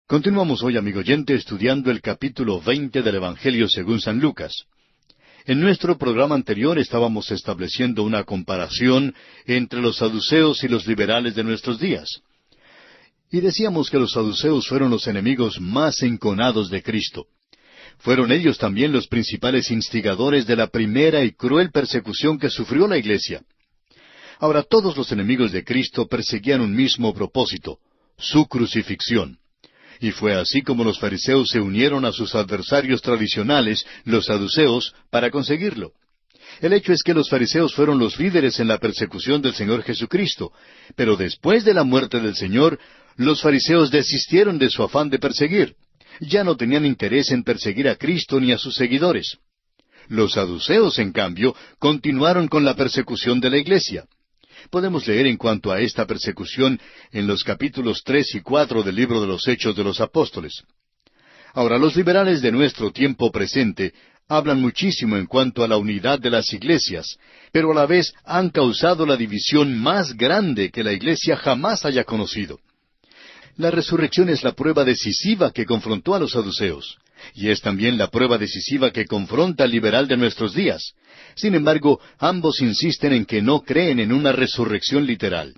Continuamos hoy, amigo oyente, estudiando el capítulo 20 del Evangelio según San Lucas. En nuestro programa anterior estábamos estableciendo una comparación entre los saduceos y los liberales de nuestros días. Y decíamos que los saduceos fueron los enemigos más enconados de Cristo. Fueron ellos también los principales instigadores de la primera y cruel persecución que sufrió la Iglesia. Ahora, todos los enemigos de Cristo perseguían un mismo propósito, su crucifixión. Y fue así como los fariseos se unieron a sus adversarios tradicionales, los saduceos, para conseguirlo. El hecho es que los fariseos fueron los líderes en la persecución del Señor Jesucristo, pero después de la muerte del Señor, los fariseos desistieron de su afán de perseguir. Ya no tenían interés en perseguir a Cristo ni a sus seguidores. Los saduceos, en cambio, continuaron con la persecución de la Iglesia. Podemos leer en cuanto a esta persecución en los capítulos 3 y 4 del libro de los Hechos de los Apóstoles. Ahora, los liberales de nuestro tiempo presente hablan muchísimo en cuanto a la unidad de las iglesias, pero a la vez han causado la división más grande que la Iglesia jamás haya conocido. La resurrección es la prueba decisiva que confrontó a los saduceos, y es también la prueba decisiva que confronta al liberal de nuestros días. Sin embargo, ambos insisten en que no creen en una resurrección literal.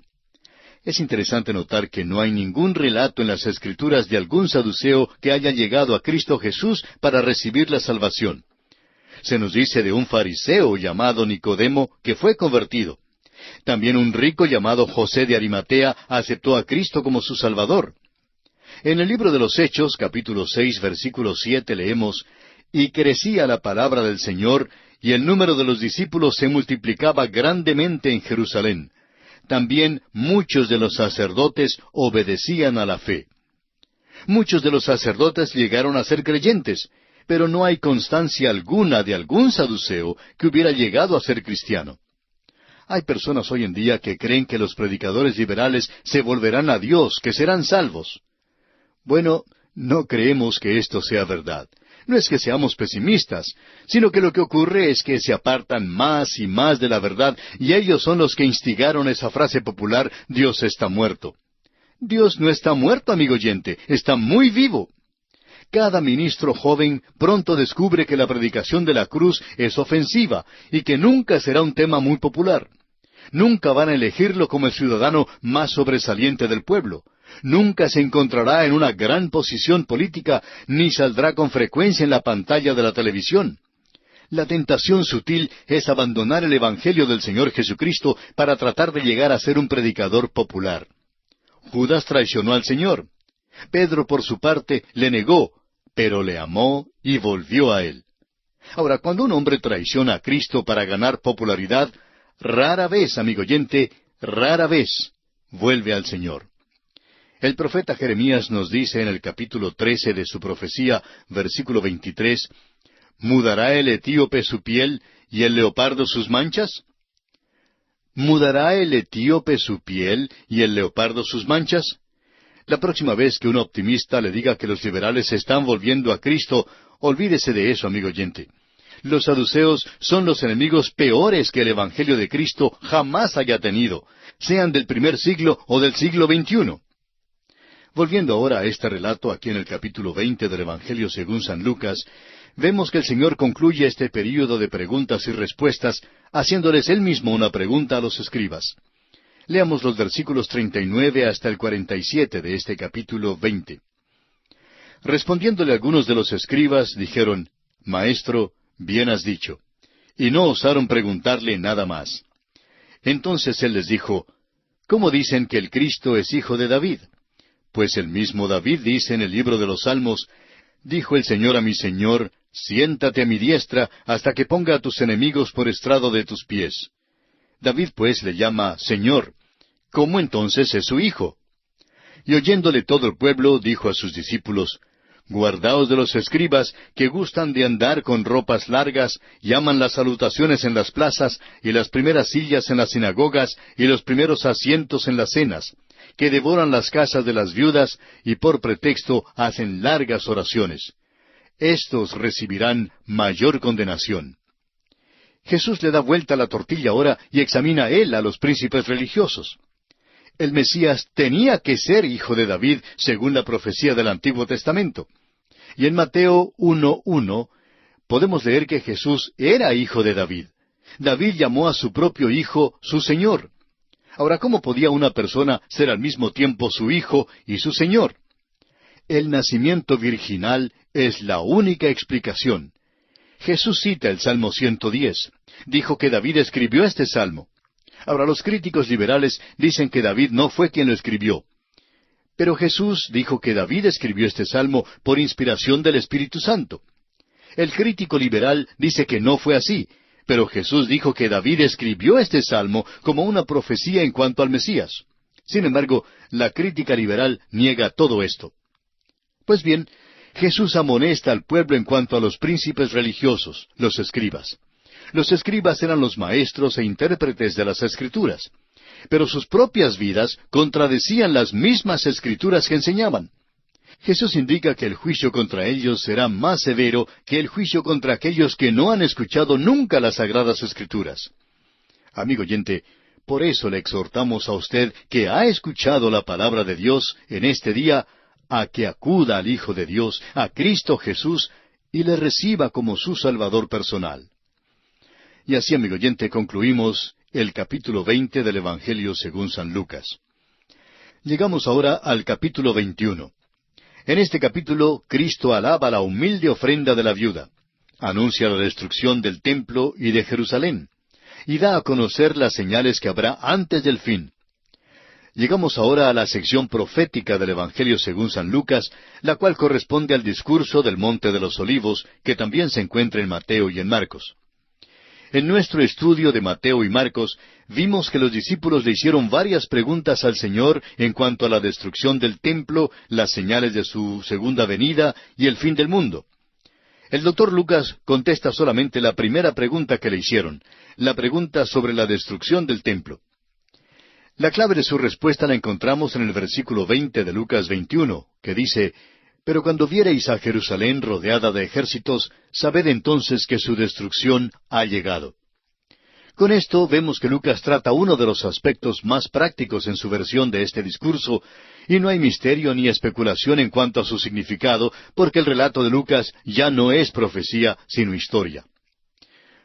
Es interesante notar que no hay ningún relato en las Escrituras de algún saduceo que haya llegado a Cristo Jesús para recibir la salvación. Se nos dice de un fariseo llamado Nicodemo que fue convertido. También un rico llamado José de Arimatea aceptó a Cristo como su Salvador. En el libro de los Hechos, capítulo 6, versículo 7, leemos: «Y crecía la palabra del Señor, y el número de los discípulos se multiplicaba grandemente en Jerusalén. También muchos de los sacerdotes obedecían a la fe». Muchos de los sacerdotes llegaron a ser creyentes, pero no hay constancia alguna de algún saduceo que hubiera llegado a ser cristiano. Hay personas hoy en día que creen que los predicadores liberales se volverán a Dios, que serán salvos. Bueno, no creemos que esto sea verdad. No es que seamos pesimistas, sino que lo que ocurre es que se apartan más y más de la verdad, y ellos son los que instigaron esa frase popular: «Dios está muerto». Dios no está muerto, amigo oyente, está muy vivo. Cada ministro joven pronto descubre que la predicación de la cruz es ofensiva y que nunca será un tema muy popular. Nunca van a elegirlo como el ciudadano más sobresaliente del pueblo. Nunca se encontrará en una gran posición política, ni saldrá con frecuencia en la pantalla de la televisión. La tentación sutil es abandonar el Evangelio del Señor Jesucristo para tratar de llegar a ser un predicador popular. Judas traicionó al Señor. Pedro, por su parte, le negó, pero le amó y volvió a Él. Ahora, cuando un hombre traiciona a Cristo para ganar popularidad, rara vez, amigo oyente, rara vez vuelve al Señor. El profeta Jeremías nos dice en el capítulo 13 de su profecía, versículo 23, ¿mudará el etíope su piel y el leopardo sus manchas? ¿Mudará el etíope su piel y el leopardo sus manchas? La próxima vez que un optimista le diga que los liberales se están volviendo a Cristo, olvídese de eso, amigo oyente. Los saduceos son los enemigos peores que el Evangelio de Cristo jamás haya tenido, sean del primer siglo o del siglo XXI. Volviendo ahora a este relato aquí en el capítulo 20 del Evangelio según San Lucas, vemos que el Señor concluye este período de preguntas y respuestas haciéndoles Él mismo una pregunta a los escribas. Leamos los versículos 39 hasta el 47 de este capítulo 20. Respondiéndole algunos de los escribas, dijeron: «Maestro, bien has dicho». Y no osaron preguntarle nada más. Entonces Él les dijo: «¿Cómo dicen que el Cristo es hijo de David? Pues el mismo David dice en el libro de los Salmos: Dijo el Señor a mi Señor: Siéntate a mi diestra hasta que ponga a tus enemigos por estrado de tus pies. David pues le llama Señor. ¿Cómo entonces es su hijo? Y oyéndole todo el pueblo, dijo a sus discípulos: Guardaos de los escribas, que gustan de andar con ropas largas, y aman las salutaciones en las plazas, y las primeras sillas en las sinagogas, y los primeros asientos en las cenas, que devoran las casas de las viudas, y por pretexto hacen largas oraciones. Estos recibirán mayor condenación. Jesús le da vuelta a la tortilla ahora y examina él a los príncipes religiosos. El Mesías tenía que ser hijo de David, según la profecía del Antiguo Testamento. Y en Mateo 1:1 podemos leer que Jesús era hijo de David. David llamó a su propio hijo su Señor. Ahora, ¿cómo podía una persona ser al mismo tiempo su hijo y su Señor? El nacimiento virginal es la única explicación. Jesús cita el Salmo 110. Dijo que David escribió este salmo. Ahora, los críticos liberales dicen que David no fue quien lo escribió. Pero Jesús dijo que David escribió este salmo por inspiración del Espíritu Santo. El crítico liberal dice que no fue así, pero Jesús dijo que David escribió este salmo como una profecía en cuanto al Mesías. Sin embargo, la crítica liberal niega todo esto. Pues bien, Jesús amonesta al pueblo en cuanto a los príncipes religiosos, los escribas. Los escribas eran los maestros e intérpretes de las Escrituras, pero sus propias vidas contradecían las mismas Escrituras que enseñaban. Jesús indica que el juicio contra ellos será más severo que el juicio contra aquellos que no han escuchado nunca las Sagradas Escrituras. Amigo oyente, por eso le exhortamos a usted que ha escuchado la palabra de Dios en este día, a que acuda al Hijo de Dios, a Cristo Jesús, y le reciba como su Salvador personal. Y así, amigo oyente, concluimos el capítulo 20 del Evangelio según San Lucas. Llegamos ahora al capítulo 21. En este capítulo, Cristo alaba la humilde ofrenda de la viuda, anuncia la destrucción del templo y de Jerusalén, y da a conocer las señales que habrá antes del fin. Llegamos ahora a la sección profética del Evangelio según San Lucas, la cual corresponde al discurso del Monte de los Olivos, que también se encuentra en Mateo y en Marcos. En nuestro estudio de Mateo y Marcos, vimos que los discípulos le hicieron varias preguntas al Señor en cuanto a la destrucción del templo, las señales de su segunda venida y el fin del mundo. El doctor Lucas contesta solamente la primera pregunta que le hicieron, la pregunta sobre la destrucción del templo. La clave de su respuesta la encontramos en el versículo 20 de Lucas 21, que dice: «Pero cuando viereis a Jerusalén rodeada de ejércitos, sabed entonces que su destrucción ha llegado». Con esto vemos que Lucas trata uno de los aspectos más prácticos en su versión de este discurso, y no hay misterio ni especulación en cuanto a su significado, porque el relato de Lucas ya no es profecía, sino historia.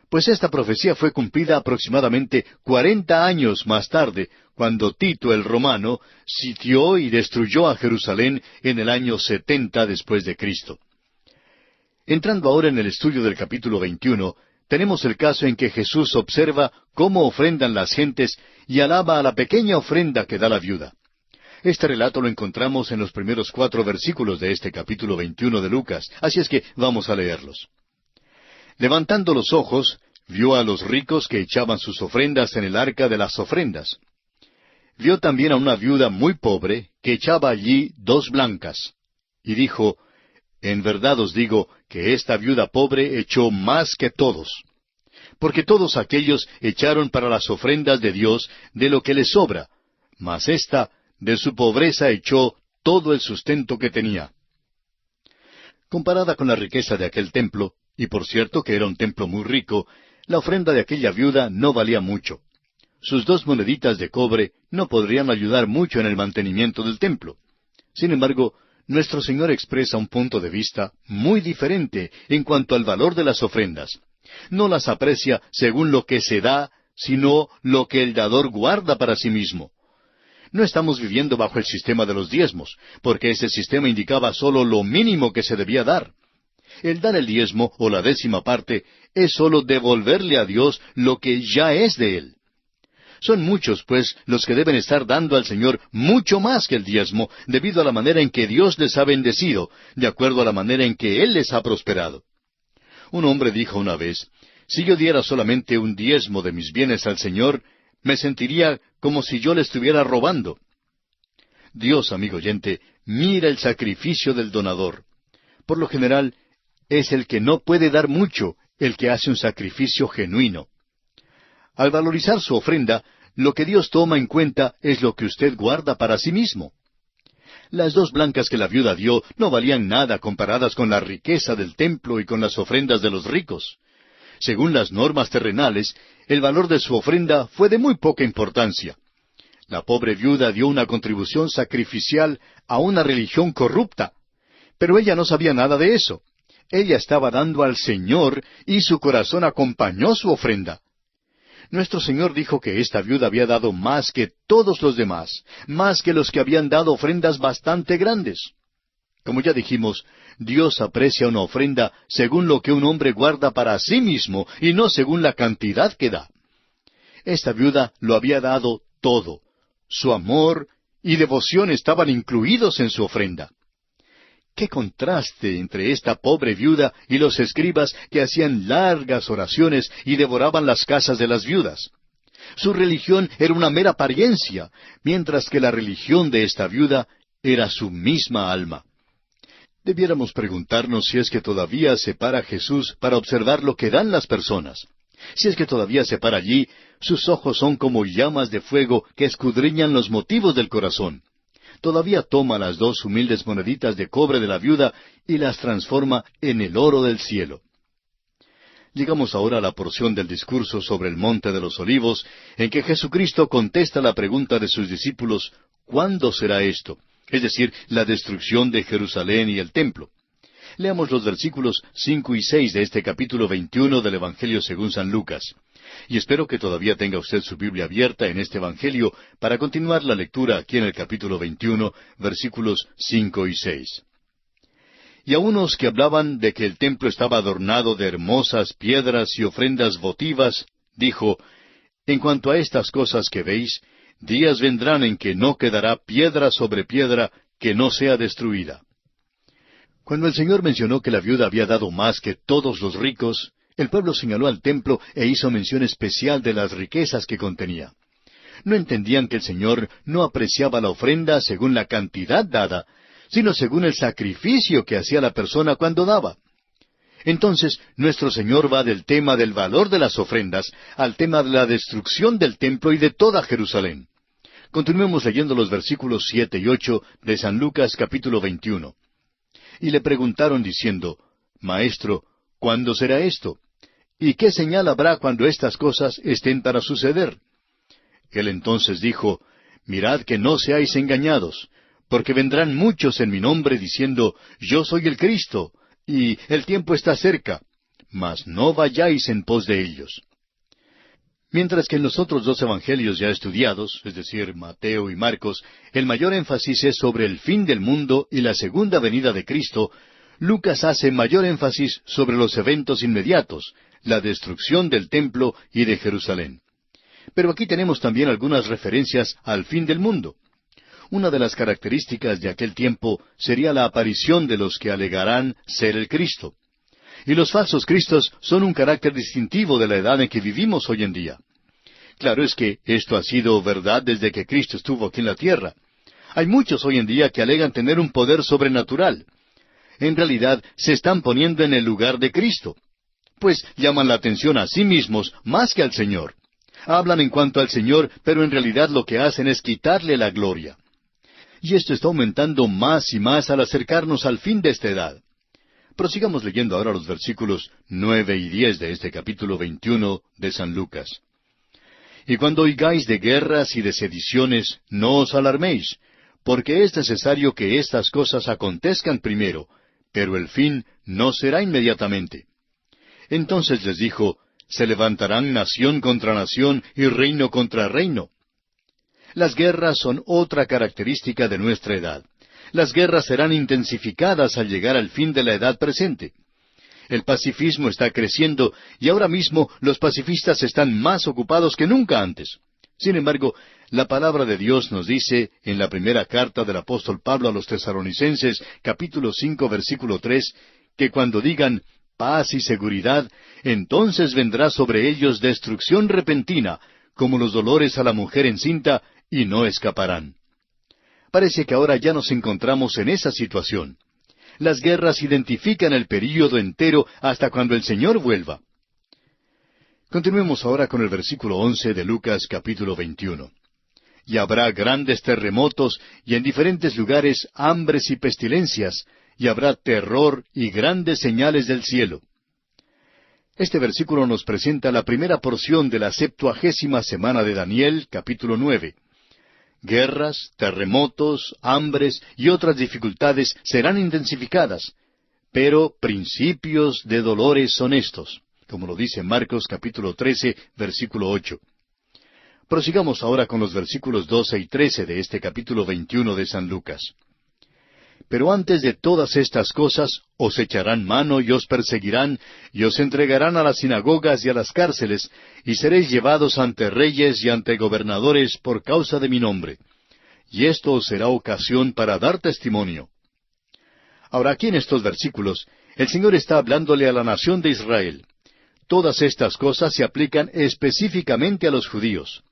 Pues esta profecía fue cumplida aproximadamente 40 años más tarde, cuando Tito el Romano sitió y destruyó a Jerusalén en el año 70 después de Cristo. Entrando ahora en el estudio del capítulo 21, tenemos el caso en que Jesús observa cómo ofrendan las gentes y alaba a la pequeña ofrenda que da la viuda. Este relato lo encontramos en los primeros 4 versículos de este capítulo 21 de Lucas, así es que vamos a leerlos. Levantando los ojos, vio a los ricos que echaban sus ofrendas en el arca de las ofrendas. Vio también a una viuda muy pobre que echaba allí 2 blancas. Y dijo: «En verdad os digo que esta viuda pobre echó más que todos. Porque todos aquellos echaron para las ofrendas de Dios de lo que les sobra, mas ésta de su pobreza echó todo el sustento que tenía». Comparada con la riqueza de aquel templo, y por cierto que era un templo muy rico, la ofrenda de aquella viuda no valía mucho. Sus 2 moneditas de cobre no podrían ayudar mucho en el mantenimiento del templo. Sin embargo, nuestro Señor expresa un punto de vista muy diferente en cuanto al valor de las ofrendas. No las aprecia según lo que se da, sino lo que el dador guarda para sí mismo. No estamos viviendo bajo el sistema de los diezmos, porque ese sistema indicaba solo lo mínimo que se debía dar. El dar el diezmo o la 10ª parte es sólo devolverle a Dios lo que ya es de Él. Son muchos, pues, los que deben estar dando al Señor mucho más que el diezmo, debido a la manera en que Dios les ha bendecido, de acuerdo a la manera en que Él les ha prosperado. Un hombre dijo una vez: «Si yo diera solamente un diezmo de mis bienes al Señor, me sentiría como si yo le estuviera robando». Dios, amigo oyente, mira el sacrificio del donador. Por lo general, es el que no puede dar mucho, el que hace un sacrificio genuino. Al valorizar su ofrenda, lo que Dios toma en cuenta es lo que usted guarda para sí mismo. Las 2 blancas que la viuda dio no valían nada comparadas con la riqueza del templo y con las ofrendas de los ricos. Según las normas terrenales, el valor de su ofrenda fue de muy poca importancia. La pobre viuda dio una contribución sacrificial a una religión corrupta, pero ella no sabía nada de eso. Ella estaba dando al Señor y su corazón acompañó su ofrenda. Nuestro Señor dijo que esta viuda había dado más que todos los demás, más que los que habían dado ofrendas bastante grandes. Como ya dijimos, Dios aprecia una ofrenda según lo que un hombre guarda para sí mismo y no según la cantidad que da. Esta viuda lo había dado todo. Su amor y devoción estaban incluidos en su ofrenda. ¡Qué contraste entre esta pobre viuda y los escribas que hacían largas oraciones y devoraban las casas de las viudas! Su religión era una mera apariencia, mientras que la religión de esta viuda era su misma alma. Debiéramos preguntarnos si es que todavía se para Jesús para observar lo que dan las personas. Si es que todavía se para allí, sus ojos son como llamas de fuego que escudriñan los motivos del corazón. Todavía toma las 2 humildes moneditas de cobre de la viuda y las transforma en el oro del cielo. Llegamos ahora a la porción del discurso sobre el Monte de los Olivos, en que Jesucristo contesta la pregunta de sus discípulos, ¿cuándo será esto? Es decir, la destrucción de Jerusalén y el templo. Leamos los versículos 5 y 6 de este capítulo 21 del Evangelio según San Lucas. Y espero que todavía tenga usted su Biblia abierta en este Evangelio para continuar la lectura aquí en el capítulo 21, versículos 5 y 6. Y a unos que hablaban de que el templo estaba adornado de hermosas piedras y ofrendas votivas, dijo, en cuanto a estas cosas que veis, días vendrán en que no quedará piedra sobre piedra que no sea destruida. Cuando el Señor mencionó que la viuda había dado más que todos los ricos, el pueblo señaló al templo e hizo mención especial de las riquezas que contenía. No entendían que el Señor no apreciaba la ofrenda según la cantidad dada, sino según el sacrificio que hacía la persona cuando daba. Entonces, nuestro Señor va del tema del valor de las ofrendas al tema de la destrucción del templo y de toda Jerusalén. Continuemos leyendo los versículos 7 y 8 de San Lucas capítulo 21. Y le preguntaron diciendo, Maestro, ¿cuándo será esto? ¿Y qué señal habrá cuando estas cosas estén para suceder? Él entonces dijo, Mirad que no seáis engañados, porque vendrán muchos en mi nombre diciendo, Yo soy el Cristo, y el tiempo está cerca, mas no vayáis en pos de ellos. Mientras que en los otros 2 evangelios ya estudiados, es decir, Mateo y Marcos, el mayor énfasis es sobre el fin del mundo y la segunda venida de Cristo, Lucas hace mayor énfasis sobre los eventos inmediatos, la destrucción del templo y de Jerusalén. Pero aquí tenemos también algunas referencias al fin del mundo. Una de las características de aquel tiempo sería la aparición de los que alegarán ser el Cristo. Y los falsos cristos son un carácter distintivo de la edad en que vivimos hoy en día. Claro es que esto ha sido verdad desde que Cristo estuvo aquí en la tierra. Hay muchos hoy en día que alegan tener un poder sobrenatural. En realidad se están poniendo en el lugar de Cristo, pues llaman la atención a sí mismos más que al Señor. Hablan en cuanto al Señor, pero en realidad lo que hacen es quitarle la gloria. Y esto está aumentando más y más al acercarnos al fin de esta edad. Prosigamos leyendo ahora los versículos 9 y 10 de este capítulo 21 de San Lucas. Y cuando oigáis de guerras y de sediciones, no os alarméis, porque es necesario que estas cosas acontezcan primero, pero el fin no será inmediatamente. Entonces les dijo, se levantarán nación contra nación y reino contra reino. Las guerras son otra característica de nuestra edad. Las guerras serán intensificadas al llegar al fin de la edad presente. El pacifismo está creciendo y ahora mismo los pacifistas están más ocupados que nunca antes. Sin embargo, la palabra de Dios nos dice en la primera carta del apóstol Pablo a los Tesalonicenses, capítulo 5, versículo 3, que cuando digan paz y seguridad, entonces vendrá sobre ellos destrucción repentina, como los dolores a la mujer encinta, y no escaparán. Parece que ahora ya nos encontramos en esa situación. Las guerras identifican el período entero hasta cuando el Señor vuelva. Continuemos ahora con el versículo 11 de Lucas capítulo 21. Y habrá grandes terremotos y en diferentes lugares hambres y pestilencias, y habrá terror y grandes señales del cielo. Este versículo nos presenta la primera porción de la 70ª semana de Daniel, capítulo 9. Guerras, terremotos, hambres y otras dificultades serán intensificadas, pero principios de dolores son estos, como lo dice Marcos capítulo 13, versículo 8. Prosigamos ahora con los versículos 12 y 13 de este capítulo 21 de San Lucas. Pero antes de todas estas cosas, os echarán mano y os perseguirán, y os entregarán a las sinagogas y a las cárceles, y seréis llevados ante reyes y ante gobernadores por causa de mi nombre. Y esto os será ocasión para dar testimonio. Ahora aquí en estos versículos, el Señor está hablándole a la nación de Israel. Todas estas cosas se aplican específicamente a los judíos.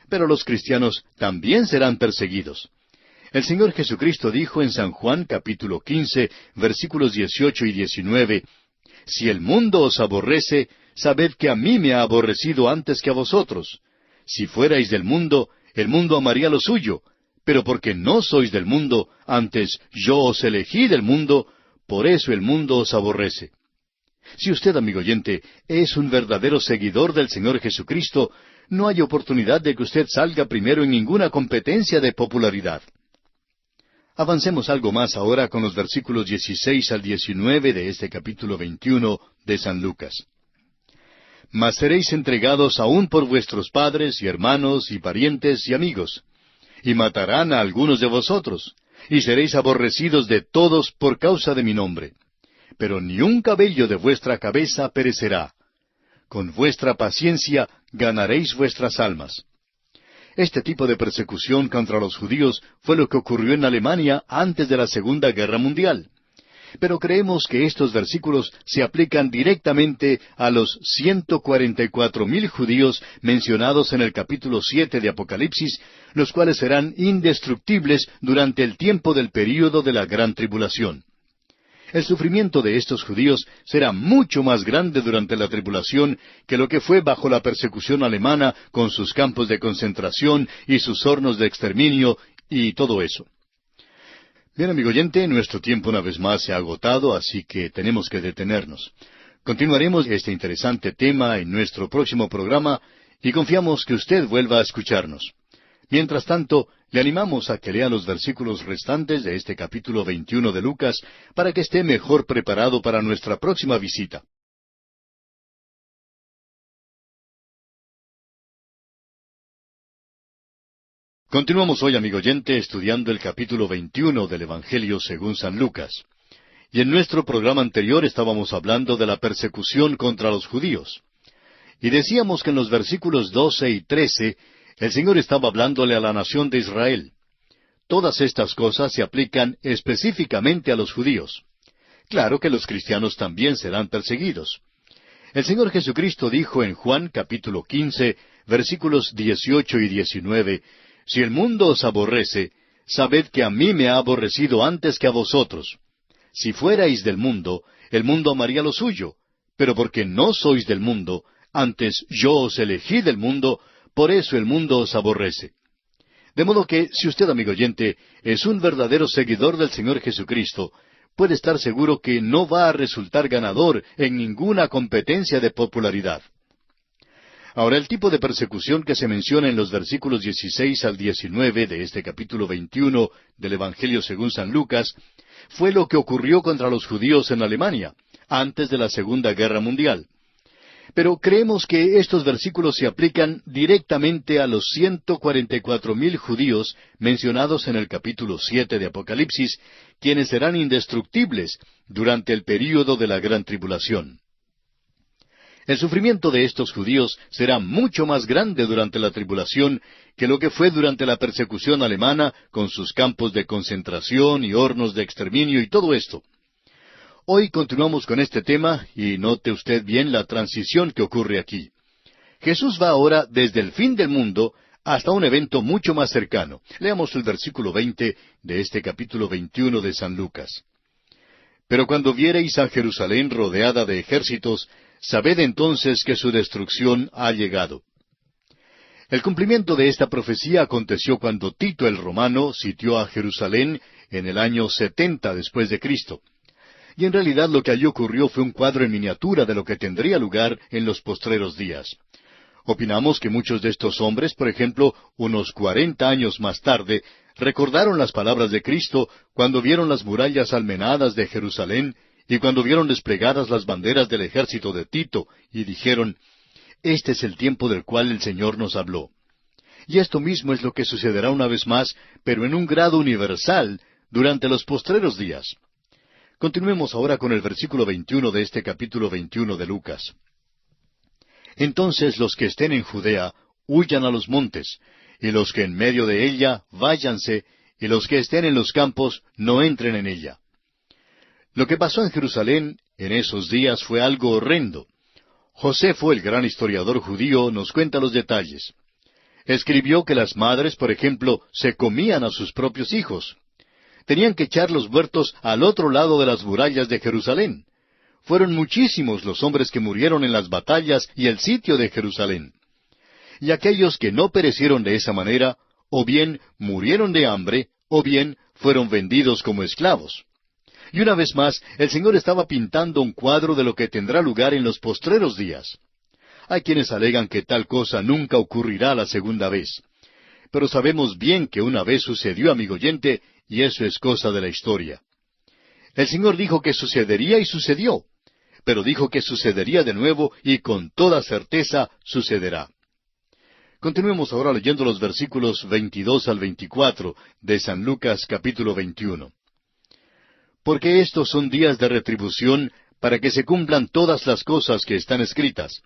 Pero los cristianos también serán perseguidos. El Señor Jesucristo dijo en San Juan capítulo 15, versículos 18 y 19, Si el mundo os aborrece, sabed que a mí me ha aborrecido antes que a vosotros. Si fuerais del mundo, el mundo amaría lo suyo, pero porque no sois del mundo, antes yo os elegí del mundo, por eso el mundo os aborrece. Si usted, amigo oyente, es un verdadero seguidor del Señor Jesucristo, no hay oportunidad de que usted salga primero en ninguna competencia de popularidad. Avancemos algo más ahora con los versículos 16 al 19 de este capítulo 21 de San Lucas. Mas seréis entregados aún por vuestros padres y hermanos y parientes y amigos, y matarán a algunos de vosotros, y seréis aborrecidos de todos por causa de mi nombre. Pero ni un cabello de vuestra cabeza perecerá. Con vuestra paciencia ganaréis vuestras almas. Este tipo de persecución contra los judíos fue lo que ocurrió en Alemania antes de la Segunda Guerra Mundial. Pero creemos que estos versículos se aplican directamente a los 144,000 judíos mencionados en el capítulo 7 de Apocalipsis, los cuales serán indestructibles durante el tiempo del período de la gran tribulación. El sufrimiento de estos judíos será mucho más grande durante la tribulación que lo que fue bajo la persecución alemana con sus campos de concentración y sus hornos de exterminio y todo eso. Bien, amigo oyente, nuestro tiempo una vez más se ha agotado, así que tenemos que detenernos. Continuaremos este interesante tema en nuestro próximo programa y confiamos que usted vuelva a escucharnos. Mientras tanto, le animamos a que lea los versículos restantes de este capítulo 21 de Lucas para que esté mejor preparado para nuestra próxima visita. Continuamos hoy, amigo oyente, estudiando el capítulo 21 del Evangelio según San Lucas. Y en nuestro programa anterior estábamos hablando de la persecución contra los judíos. Y decíamos que en los versículos 12 y 13, el Señor estaba hablándole a la nación de Israel. Todas estas cosas se aplican específicamente a los judíos. Claro que los cristianos también serán perseguidos. El Señor Jesucristo dijo en Juan capítulo 15, versículos 18 y 19, Si el mundo os aborrece, sabed que a mí me ha aborrecido antes que a vosotros. Si fuerais del mundo, el mundo amaría lo suyo, pero porque no sois del mundo, antes yo os elegí del mundo, por eso el mundo os aborrece. De modo que, si usted, amigo oyente, es un verdadero seguidor del Señor Jesucristo, puede estar seguro que no va a resultar ganador en ninguna competencia de popularidad. Ahora, el tipo de persecución que se menciona en los versículos 16 al 19 de este capítulo 21 del Evangelio según San Lucas, fue lo que ocurrió contra los judíos en Alemania, antes de la Segunda Guerra Mundial. Pero creemos que estos versículos se aplican directamente a los 144,000 judíos mencionados en el capítulo 7 de Apocalipsis, quienes serán indestructibles durante el período de la gran tribulación. El sufrimiento de estos judíos será mucho más grande durante la tribulación que lo que fue durante la persecución alemana con sus campos de concentración y hornos de exterminio y todo esto. Hoy continuamos con este tema y note usted bien la transición que ocurre aquí. Jesús va ahora desde el fin del mundo hasta un evento mucho más cercano. Leamos el versículo 20 de este capítulo 21 de San Lucas. Pero cuando viereis a Jerusalén rodeada de ejércitos, sabed entonces que su destrucción ha llegado. El cumplimiento de esta profecía aconteció cuando Tito el Romano sitió a Jerusalén en el año 70 después de Cristo. Y en realidad lo que allí ocurrió fue un cuadro en miniatura de lo que tendría lugar en los postreros días. Opinamos que muchos de estos hombres, por ejemplo, unos 40 años más tarde, recordaron las palabras de Cristo cuando vieron las murallas almenadas de Jerusalén y cuando vieron desplegadas las banderas del ejército de Tito, y dijeron, «Este es el tiempo del cual el Señor nos habló». Y esto mismo es lo que sucederá una vez más, pero en un grado universal, durante los postreros días. Continuemos ahora con el versículo 21 de este capítulo 21 de Lucas. Entonces los que estén en Judea, huyan a los montes, y los que en medio de ella, váyanse, y los que estén en los campos, no entren en ella. Lo que pasó en Jerusalén en esos días fue algo horrendo. Josefo, el gran historiador judío, nos cuenta los detalles. Escribió que las madres, por ejemplo, se comían a sus propios hijos. Tenían que echar los muertos al otro lado de las murallas de Jerusalén. Fueron muchísimos los hombres que murieron en las batallas y el sitio de Jerusalén. Y aquellos que no perecieron de esa manera, o bien murieron de hambre, o bien fueron vendidos como esclavos. Y una vez más, el Señor estaba pintando un cuadro de lo que tendrá lugar en los postreros días. Hay quienes alegan que tal cosa nunca ocurrirá la segunda vez. Pero sabemos bien que una vez sucedió, amigo oyente, y eso es cosa de la historia. El Señor dijo que sucedería y sucedió, pero dijo que sucedería de nuevo y con toda certeza sucederá. Continuemos ahora leyendo los versículos 22 al 24 de San Lucas capítulo 21. Porque estos son días de retribución para que se cumplan todas las cosas que están escritas.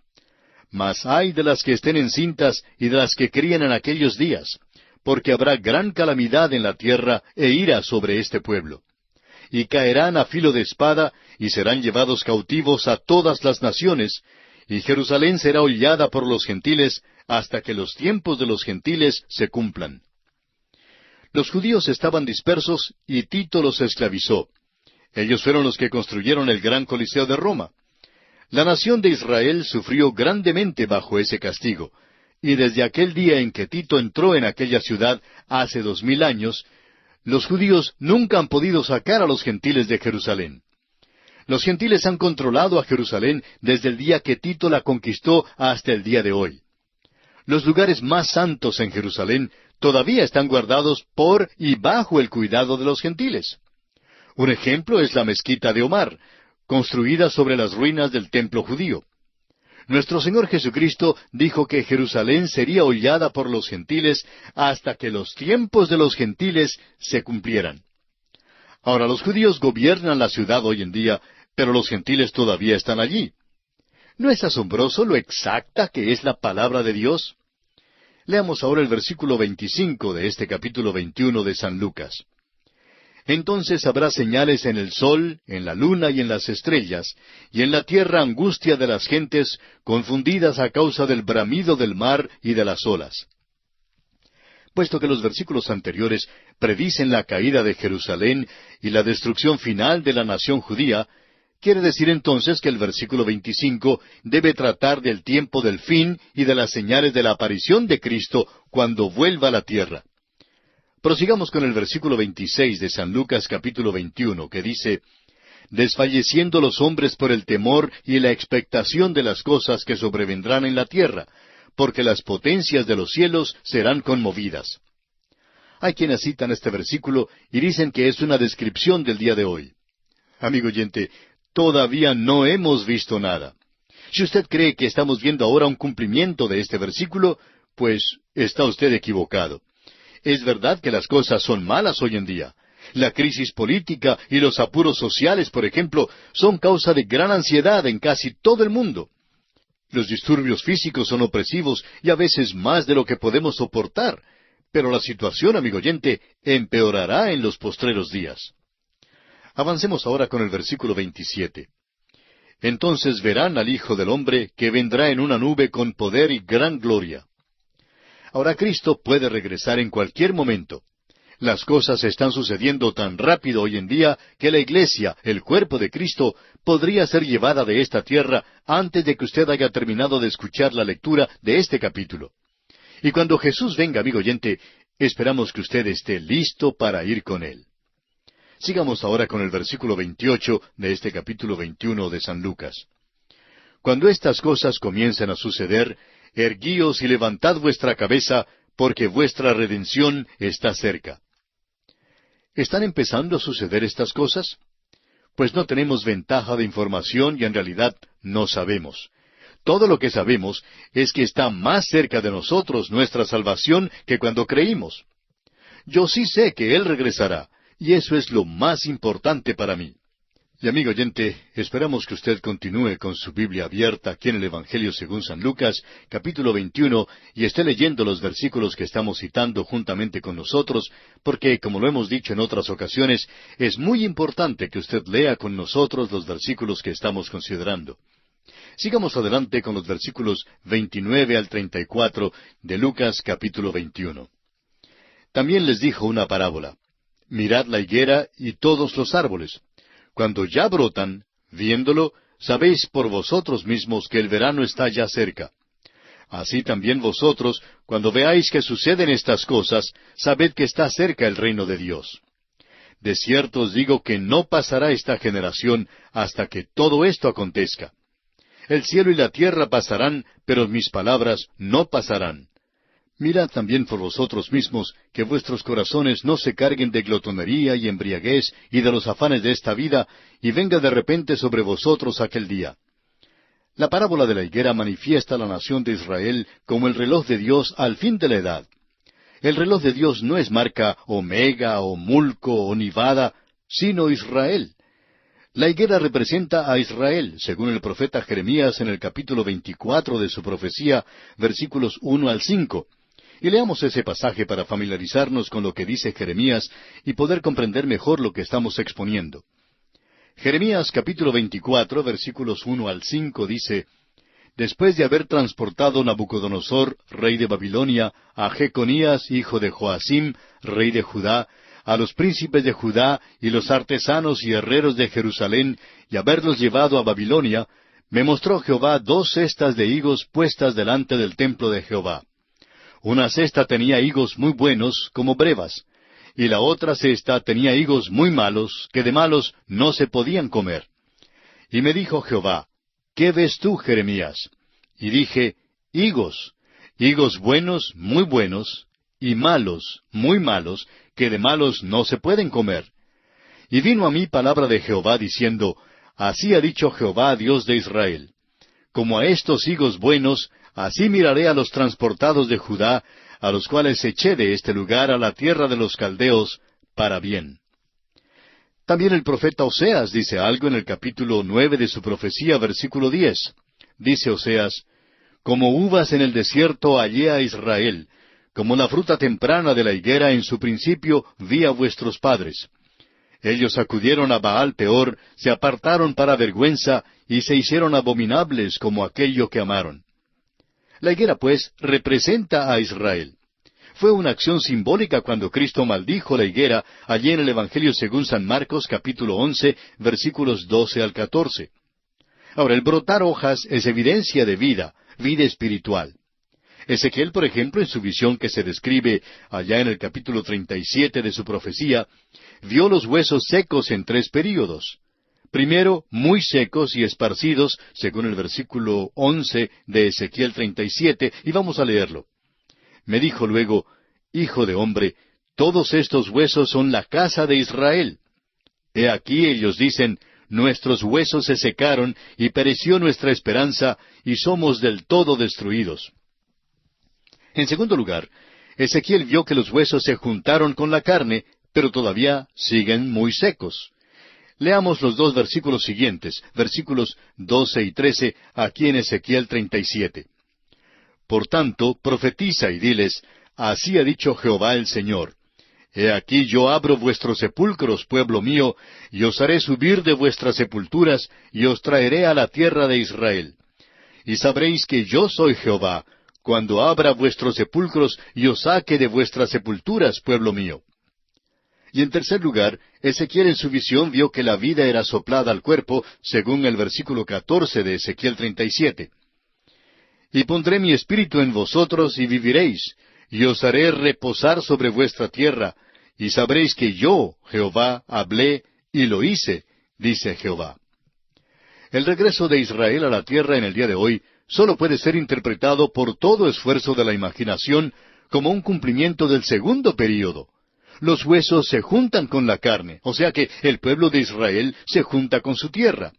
Mas ay de las que estén encintas y de las que críen en aquellos días, porque habrá gran calamidad en la tierra e ira sobre este pueblo. Y caerán a filo de espada, y serán llevados cautivos a todas las naciones, y Jerusalén será hollada por los gentiles, hasta que los tiempos de los gentiles se cumplan. Los judíos estaban dispersos, y Tito los esclavizó. Ellos fueron los que construyeron el gran Coliseo de Roma. La nación de Israel sufrió grandemente bajo ese castigo, y desde aquel día en que Tito entró en aquella ciudad hace 2000 años, los judíos nunca han podido sacar a los gentiles de Jerusalén. Los gentiles han controlado a Jerusalén desde el día que Tito la conquistó hasta el día de hoy. Los lugares más santos en Jerusalén todavía están guardados por y bajo el cuidado de los gentiles. Un ejemplo es la mezquita de Omar, construida sobre las ruinas del templo judío. Nuestro Señor Jesucristo dijo que Jerusalén sería hollada por los gentiles hasta que los tiempos de los gentiles se cumplieran. Ahora, los judíos gobiernan la ciudad hoy en día, pero los gentiles todavía están allí. ¿No es asombroso lo exacta que es la palabra de Dios? Leamos ahora el versículo 25 de este capítulo 21 de San Lucas. Entonces habrá señales en el sol, en la luna y en las estrellas, y en la tierra angustia de las gentes, confundidas a causa del bramido del mar y de las olas. Puesto que los versículos anteriores predicen la caída de Jerusalén y la destrucción final de la nación judía, quiere decir entonces que el versículo 25 debe tratar del tiempo del fin y de las señales de la aparición de Cristo cuando vuelva a la tierra. Prosigamos con el versículo 26 de San Lucas capítulo 21, que dice, «Desfalleciendo los hombres por el temor y la expectación de las cosas que sobrevendrán en la tierra, porque las potencias de los cielos serán conmovidas». Hay quienes citan este versículo y dicen que es una descripción del día de hoy. Amigo oyente, todavía no hemos visto nada. Si usted cree que estamos viendo ahora un cumplimiento de este versículo, pues está usted equivocado. Es verdad que las cosas son malas hoy en día. La crisis política y los apuros sociales, por ejemplo, son causa de gran ansiedad en casi todo el mundo. Los disturbios físicos son opresivos y a veces más de lo que podemos soportar. Pero la situación, amigo oyente, empeorará en los postreros días. Avancemos ahora con el versículo 27. Entonces verán al Hijo del Hombre que vendrá en una nube con poder y gran gloria. Ahora Cristo puede regresar en cualquier momento. Las cosas están sucediendo tan rápido hoy en día que la iglesia, el cuerpo de Cristo, podría ser llevada de esta tierra antes de que usted haya terminado de escuchar la lectura de este capítulo. Y cuando Jesús venga, amigo oyente, esperamos que usted esté listo para ir con Él. Sigamos ahora con el versículo 28 de este capítulo 21 de San Lucas. Cuando estas cosas comiencen a suceder, erguíos y levantad vuestra cabeza, porque vuestra redención está cerca. ¿Están empezando a suceder estas cosas? Pues no tenemos ventaja de información y en realidad no sabemos. Todo lo que sabemos es que está más cerca de nosotros nuestra salvación que cuando creímos. Yo sí sé que Él regresará, y eso es lo más importante para mí. Y amigo oyente, esperamos que usted continúe con su Biblia abierta aquí en el Evangelio según San Lucas, capítulo 21, y esté leyendo los versículos que estamos citando juntamente con nosotros, porque, como lo hemos dicho en otras ocasiones, es muy importante que usted lea con nosotros los versículos que estamos considerando. Sigamos adelante con los versículos 29 al 34 de Lucas capítulo 21. También les dijo una parábola. Mirad la higuera y todos los árboles. Cuando ya brotan, viéndolo, sabéis por vosotros mismos que el verano está ya cerca. Así también vosotros, cuando veáis que suceden estas cosas, sabed que está cerca el reino de Dios. De cierto os digo que no pasará esta generación hasta que todo esto acontezca. El cielo y la tierra pasarán, pero mis palabras no pasarán. Mirad también por vosotros mismos, que vuestros corazones no se carguen de glotonería y embriaguez y de los afanes de esta vida, y venga de repente sobre vosotros aquel día. La parábola de la higuera manifiesta a la nación de Israel como el reloj de Dios al fin de la edad. El reloj de Dios no es marca Omega o Mulco o Nivada, sino Israel. La higuera representa a Israel, según el profeta Jeremías en el capítulo 24 de su profecía, versículos 1 al 5. Y leamos ese pasaje para familiarizarnos con lo que dice Jeremías y poder comprender mejor lo que estamos exponiendo. Jeremías capítulo 24, versículos 1 al 5 dice: Después de haber transportado Nabucodonosor, rey de Babilonia, a Jeconías, hijo de Joacim, rey de Judá, a los príncipes de Judá y los artesanos y herreros de Jerusalén, y haberlos llevado a Babilonia, me mostró Jehová 2 cestas de higos puestas delante del templo de Jehová. Una cesta tenía higos muy buenos, como brevas, y la otra cesta tenía higos muy malos, que de malos no se podían comer. Y me dijo Jehová: ¿Qué ves tú, Jeremías? Y dije: higos, higos buenos, muy buenos, y malos, muy malos, que de malos no se pueden comer. Y vino a mí palabra de Jehová diciendo: Así ha dicho Jehová, Dios de Israel: Como a estos higos buenos, así miraré a los transportados de Judá, a los cuales eché de este lugar a la tierra de los caldeos, para bien. También el profeta Oseas dice algo en el capítulo 9 de su profecía, versículo 10. Dice Oseas: Como uvas en el desierto hallé a Israel, como la fruta temprana de la higuera en su principio vi a vuestros padres. Ellos acudieron a Baal Peor, se apartaron para vergüenza, y se hicieron abominables como aquello que amaron. La higuera, pues, representa a Israel. Fue una acción simbólica cuando Cristo maldijo la higuera allí en el Evangelio según San Marcos, capítulo 11, versículos 12 al 14. Ahora, el brotar hojas es evidencia de vida, vida espiritual. Ezequiel, por ejemplo, en su visión que se describe allá en el capítulo 37 de su profecía, vio los huesos secos en 3 períodos. Primero, muy secos y esparcidos, según el versículo 11 de Ezequiel 37, y vamos a leerlo. Me dijo luego: Hijo de hombre, todos estos huesos son la casa de Israel. He aquí ellos dicen: Nuestros huesos se secaron, y pereció nuestra esperanza, y somos del todo destruidos. En segundo lugar, Ezequiel vio que los huesos se juntaron con la carne, pero todavía siguen muy secos. Leamos los 2 versículos siguientes, versículos 12 y 13, aquí en Ezequiel 37. Por tanto, profetiza y diles: Así ha dicho Jehová el Señor: He aquí yo abro vuestros sepulcros, pueblo mío, y os haré subir de vuestras sepulturas, y os traeré a la tierra de Israel. Y sabréis que yo soy Jehová, cuando abra vuestros sepulcros y os saque de vuestras sepulturas, pueblo mío. Y en tercer lugar, Ezequiel en su visión vio que la vida era soplada al cuerpo, según el versículo 14 de Ezequiel 37. Y pondré mi espíritu en vosotros y viviréis, y os haré reposar sobre vuestra tierra, y sabréis que yo, Jehová, hablé y lo hice, dice Jehová. El regreso de Israel a la tierra en el día de hoy solo puede ser interpretado por todo esfuerzo de la imaginación como un cumplimiento del segundo período. Los huesos se juntan con la carne, o sea que el pueblo de Israel se junta con su tierra.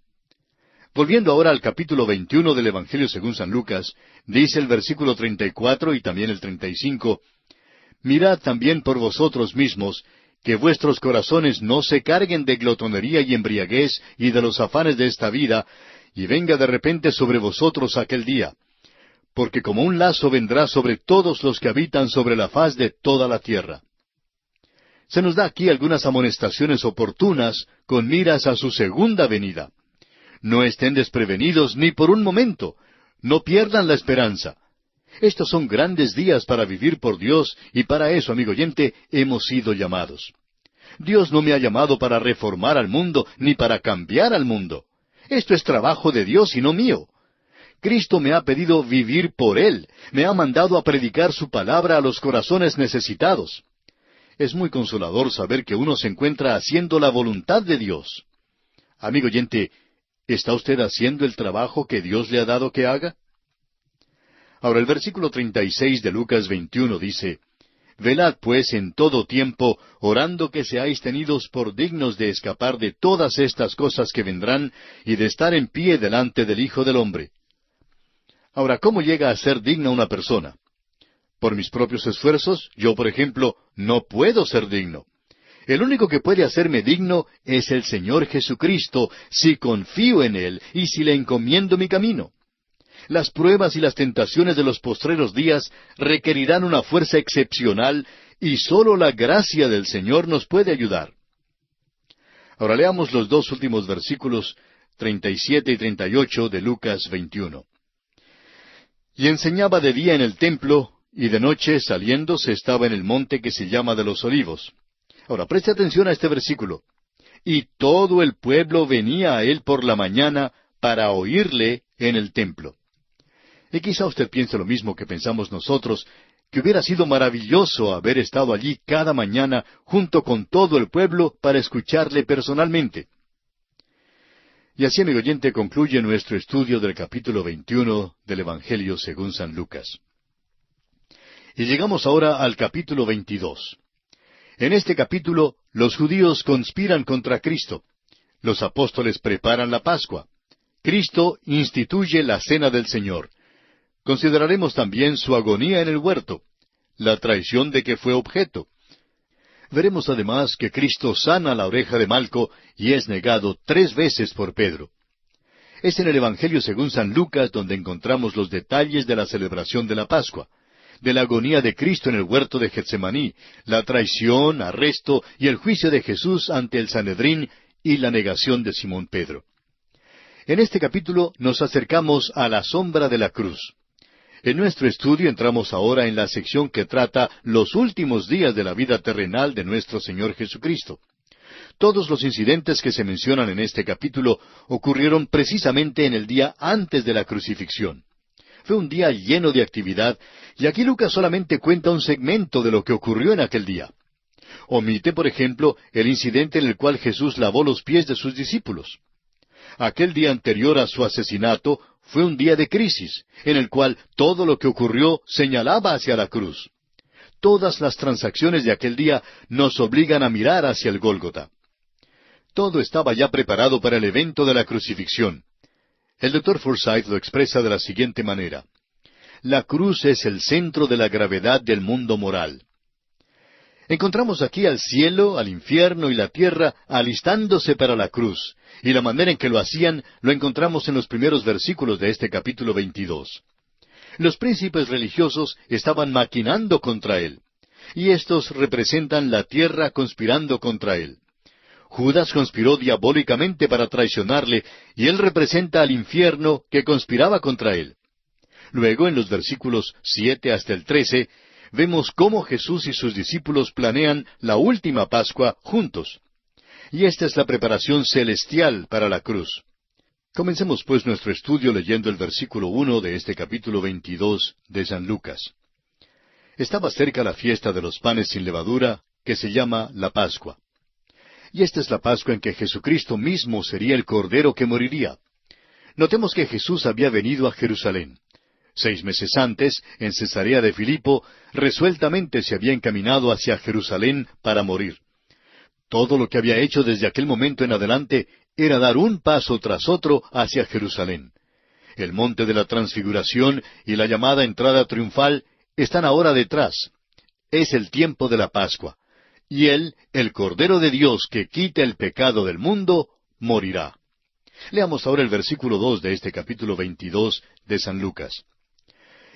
Volviendo ahora al capítulo 21 del Evangelio según San Lucas, dice el versículo 34 y también el 35, «Mirad también por vosotros mismos, que vuestros corazones no se carguen de glotonería y embriaguez y de los afanes de esta vida, y venga de repente sobre vosotros aquel día. Porque como un lazo vendrá sobre todos los que habitan sobre la faz de toda la tierra». Se nos da aquí algunas amonestaciones oportunas con miras a su segunda venida. No estén desprevenidos ni por un momento. No pierdan la esperanza. Estos son grandes días para vivir por Dios, y para eso, amigo oyente, hemos sido llamados. Dios no me ha llamado para reformar al mundo, ni para cambiar al mundo. Esto es trabajo de Dios y no mío. Cristo me ha pedido vivir por Él. Me ha mandado a predicar su palabra a los corazones necesitados. Es muy consolador saber que uno se encuentra haciendo la voluntad de Dios. Amigo oyente, ¿está usted haciendo el trabajo que Dios le ha dado que haga? Ahora el versículo 36 de Lucas 21 dice, «Velad pues en todo tiempo, orando que seáis tenidos por dignos de escapar de todas estas cosas que vendrán, y de estar en pie delante del Hijo del Hombre». Ahora, ¿cómo llega a ser digna una persona? ¿Por mis propios esfuerzos? Yo, por ejemplo, no puedo ser digno. El único que puede hacerme digno es el Señor Jesucristo, si confío en Él y si le encomiendo mi camino. Las pruebas y las tentaciones de los postreros días requerirán una fuerza excepcional y sólo la gracia del Señor nos puede ayudar. Ahora leamos los dos últimos versículos, 37 y 38 de Lucas 21. «Y enseñaba de día en el templo, y de noche, saliéndose, estaba en el monte que se llama de los Olivos». Ahora, preste atención a este versículo. «Y todo el pueblo venía a él por la mañana para oírle en el templo». Y quizá usted piense lo mismo que pensamos nosotros, que hubiera sido maravilloso haber estado allí cada mañana junto con todo el pueblo para escucharle personalmente. Y así, amigo oyente, concluye nuestro estudio del capítulo 21 del Evangelio según San Lucas. Y llegamos ahora al capítulo 22. En este capítulo, los judíos conspiran contra Cristo. Los apóstoles preparan la Pascua. Cristo instituye la Cena del Señor. Consideraremos también su agonía en el huerto, la traición de que fue objeto. Veremos además que Cristo sana la oreja de Malco y es negado 3 veces por Pedro. Es en el Evangelio según San Lucas donde encontramos los detalles de la celebración de la Pascua, de la agonía de Cristo en el huerto de Getsemaní, la traición, arresto y el juicio de Jesús ante el Sanedrín y la negación de Simón Pedro. En este capítulo nos acercamos a la sombra de la cruz. En nuestro estudio entramos ahora en la sección que trata los últimos días de la vida terrenal de nuestro Señor Jesucristo. Todos los incidentes que se mencionan en este capítulo ocurrieron precisamente en el día antes de la crucifixión. Fue un día lleno de actividad, y aquí Lucas solamente cuenta un segmento de lo que ocurrió en aquel día. Omite, por ejemplo, el incidente en el cual Jesús lavó los pies de sus discípulos. Aquel día anterior a su asesinato fue un día de crisis, en el cual todo lo que ocurrió señalaba hacia la cruz. Todas las transacciones de aquel día nos obligan a mirar hacia el Gólgota. Todo estaba ya preparado para el evento de la crucifixión. El Dr. Forsyth lo expresa de la siguiente manera: la cruz es el centro de la gravedad del mundo moral. Encontramos aquí al cielo, al infierno y la tierra alistándose para la cruz, y la manera en que lo hacían lo encontramos en los primeros versículos de este capítulo 22. Los príncipes religiosos estaban maquinando contra él, y estos representan la tierra conspirando contra él. Judas conspiró diabólicamente para traicionarle, y él representa al infierno que conspiraba contra él. Luego, en los versículos 7 hasta el 13, vemos cómo Jesús y sus discípulos planean la última Pascua juntos. Y esta es la preparación celestial para la cruz. Comencemos pues nuestro estudio leyendo el versículo 1 de este capítulo 22 de San Lucas. Estaba cerca la fiesta de los panes sin levadura, que se llama la Pascua. Y esta es la Pascua en que Jesucristo mismo sería el Cordero que moriría. Notemos que Jesús había venido a Jerusalén. 6 meses antes, en Cesarea de Filipo, resueltamente se había encaminado hacia Jerusalén para morir. Todo lo que había hecho desde aquel momento en adelante era dar un paso tras otro hacia Jerusalén. El monte de la Transfiguración y la llamada entrada triunfal están ahora detrás. Es el tiempo de la Pascua. Y Él, el Cordero de Dios que quita el pecado del mundo, morirá. Leamos ahora el versículo 2 de este capítulo 22 de San Lucas.